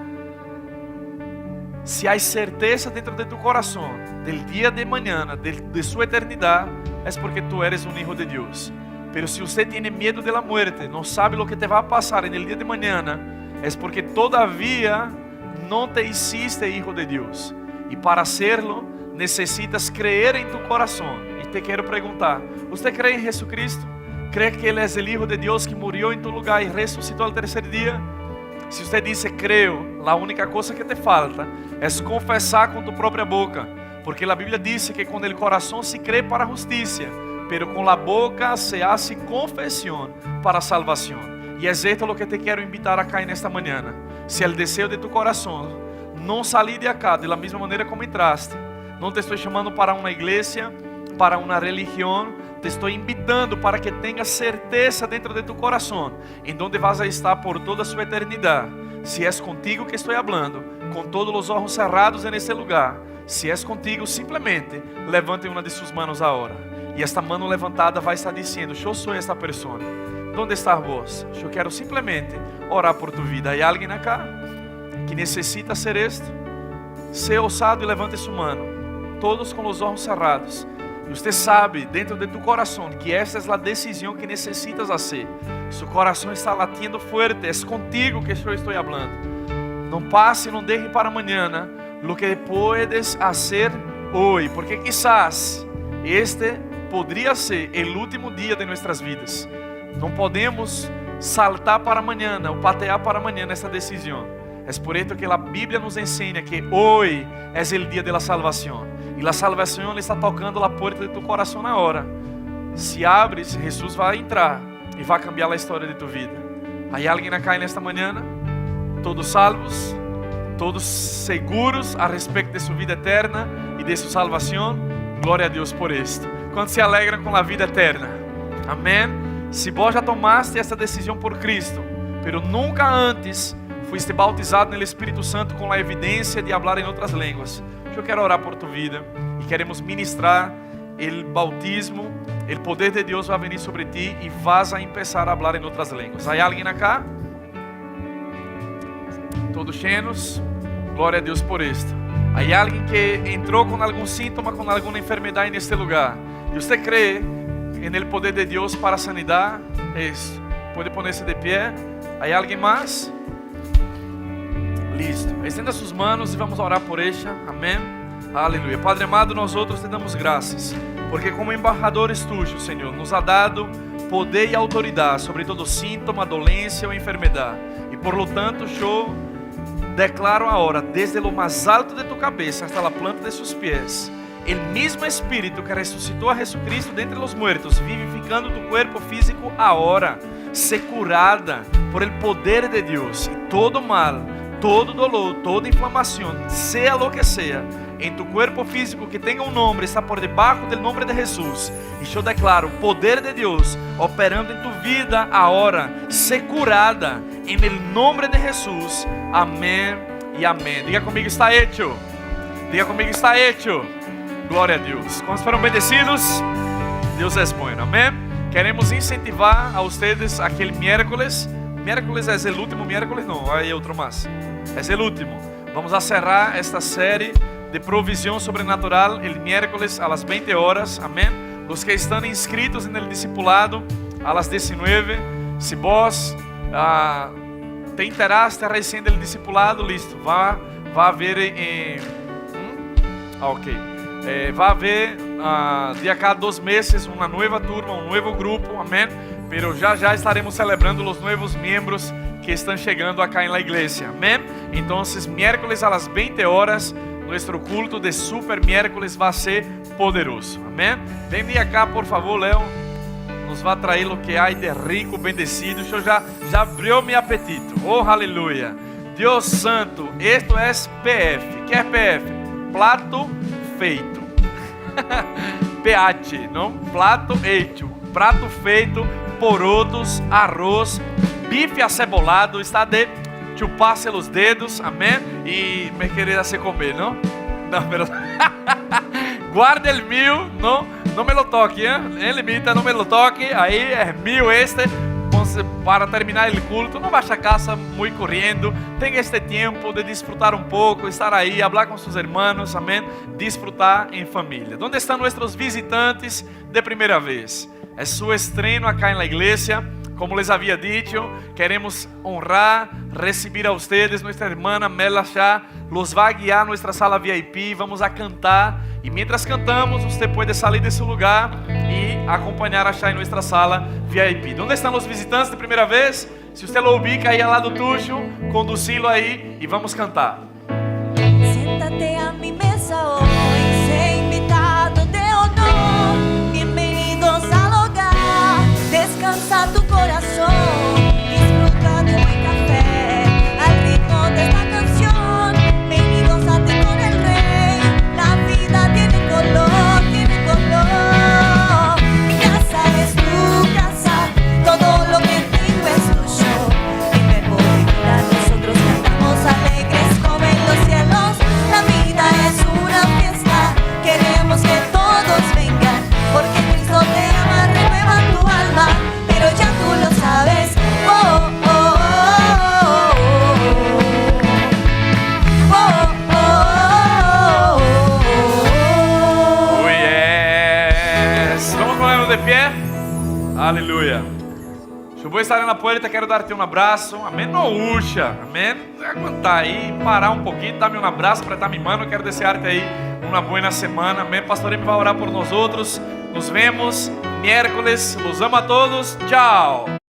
Se há certeza dentro de tu coração del dia de manhã, de sua eternidade, é porque tu eres um hijo de Deus. Pero se você tem medo da morte, não sabe o que te vai passar no dia de manhã, é porque todavia não te hiciste hijo de Deus. E para serlo, necessitas crer em tu coração. E te quero perguntar, você crê em Jesus Cristo? Crê que Ele é o Hijo de Deus que morreu em tu lugar e ressuscitou ao terceiro dia? Se você diz creo, a única coisa que te falta é confessar com tu própria boca, porque a Bíblia diz que com o coração se crê para a justiça, pero com a boca se hace confesión para a salvação. E é esto o que te quero invitar acá nesta manhã. Se o desejo de tu coração não salir de acá de la mesma maneira como entraste, não te estou chamando para uma igreja, para uma religião, te estou invitando para que tenhas certeza dentro de tu coração, em onde vas a estar por toda a sua eternidade. Se é contigo que estou falando, com todos os olhos cerrados nesse lugar, se é contigo, simplesmente levante uma de suas manos agora. E esta mano levantada vai estar dizendo: eu sou esta pessoa. Onde está vós? Eu quero simplesmente orar por tu vida. Há alguém acá que necessita ser esto? Ser ousado e levante sua mano. Todos com os olhos cerrados. E você sabe dentro de tu coração que esta é a decisão que necessitas fazer. Seu coração está latindo forte. É contigo que eu estou falando. Não passe, não deixe para amanhã o que puedes fazer hoje, porque quizás este poderia ser o último dia de nossas vidas. Não podemos saltar para amanhã ou patear para amanhã nessa decisão. É por isso que a Bíblia nos ensina que hoje é o dia da salvação. E a salvação está tocando a porta de tu coração na hora. Se abres, Jesus vai entrar e vai cambiar a história de tu vida. Há alguém acá nesta manhã? Todos salvos? Todos seguros a respeito de sua vida eterna e de sua salvação? Glória a Deus por isto. Quantos se alegram com a vida eterna? Amém? Se vos já tomaste esta decisão por Cristo, pero nunca antes fuiste bautizado no Espírito Santo com a evidência de falar em outras línguas, eu quero orar por tu vida e queremos ministrar o bautismo. O poder de Deus vai venir sobre ti e vas a começar a falar em outras línguas. Há alguém acá? Todos cheios? Glória a Deus por isto. Há alguém que entrou com algum síntoma, com alguma enfermidade neste lugar, e você crê no poder de Deus para a sanidade? Isso. Pode poner-se de pé. Há alguém mais? Listo. Estenda suas manos e vamos orar por ella. Amém. Aleluia. Padre amado, nós outros te damos graças, porque como embajadores tuyos, Senhor, nos ha dado poder e autoridade sobre todo síntoma, dolência ou enfermidade. E por lo tanto, eu declaro agora, desde lo mais alto de tu cabeça hasta la planta de sus pies, el mismo Espíritu que resucitó a Jesucristo de entre los muertos, vivificando tu cuerpo físico ahora. ser curada por el poder de Dios. Y todo mal, todo dolor, toda inflamación, sea lo que sea, en tu cuerpo físico que tenga un nombre, está por debajo del nombre de Jesús. Y yo declaro o poder de Dios operando en tu vida ahora. Sé curada en el nombre de Jesús. Amén y amén. Diga conmigo, está hecho. Diga conmigo, está hecho. Glória a Deus. ¿Cuántos fueron bendecidos? Deus é bueno. Amém? Queremos incentivar a ustedes aquele miércoles. Miércoles é o último miércoles? Não, aí outro mais. É o último. Vamos a cerrar esta série de provisión sobrenatural el miércoles a las 20 horas. Amén. Los que están inscritos en el discipulado a las 19. Si vos te enteraste recién del discipulado, listo. Va a haber va a haber de acá a 2 meses una nueva turma, un nuevo grupo. Amén. Pero ya estaremos celebrando los nuevos miembros que están llegando acá en la iglesia. Amén. Entonces, miércoles a las 20 horas, nuestro culto de super miércoles va a ser poderoso. Amém? Vem de acá, por favor, Léo. Nos vai trazer o que há de rico, bendecido. Eu já abriu meu apetite. Oh, aleluia. Deus santo, isto é PF. Que é PF? Prato feito. PH, não? Prato hecho. Prato feito, porotos, arroz, bife acebolado. Está de chupar-se os dedos, amém? E me querer hacer comer, não? Não, pero guarda el mío, não me lo toque, en limita, não me lo toque, aí é mío este. Entonces, para terminar el culto, não vaya a casa muy corriendo, tenga este tiempo de disfrutar un poco, estar ahí, hablar con sus hermanos, amém? Disfrutar en familia. ¿Dónde están nuestros visitantes de primera vez? É su estreno acá en la iglesia. Como les había dicho, queremos honrar, recibir a ustedes. Nuestra hermana Mela Chá los va a guiar a nuestra sala VIP. Vamos a cantar y mientras cantamos usted puede salir de su lugar y acompañar a Chá en nuestra sala VIP. ¿Dónde están los visitantes de primera vez? Si usted lo ubica ahí al lado tuyo, conducilo ahí y vamos a cantar. Siéntate a mi mesa hoy, sé invitado de honor. Bienvenidos al hogar, descansa tu corazón, disfruta de buen café, al ritmo de esta canción. Venidos a ti con el Rey, la vida tiene color, tiene color. Mi casa es tu casa, todo lo que tengo es tuyo. Y me voy a nosotros cantamos alegres como en los cielos. La vida es una fiesta, queremos que todos vengan, porque Cristo te ama, renueva tu alma. Pero ya tú lo sabes, oh, oh, oh, oh, oh, oh, oh. Oh, yes. Vamos ponernos de pie. Aleluya. Eu vou estar na porta, quero dar-te um abraço. Amém? Não urxa. Amém? Aguentar aí, parar um pouquinho, dar-me um abraço, apertar minha mão. Quero desejar-te aí uma boa semana. Amém? Pastor Emi vai orar por nós outros. Nos vemos miércoles. Los amo a todos. Tchau.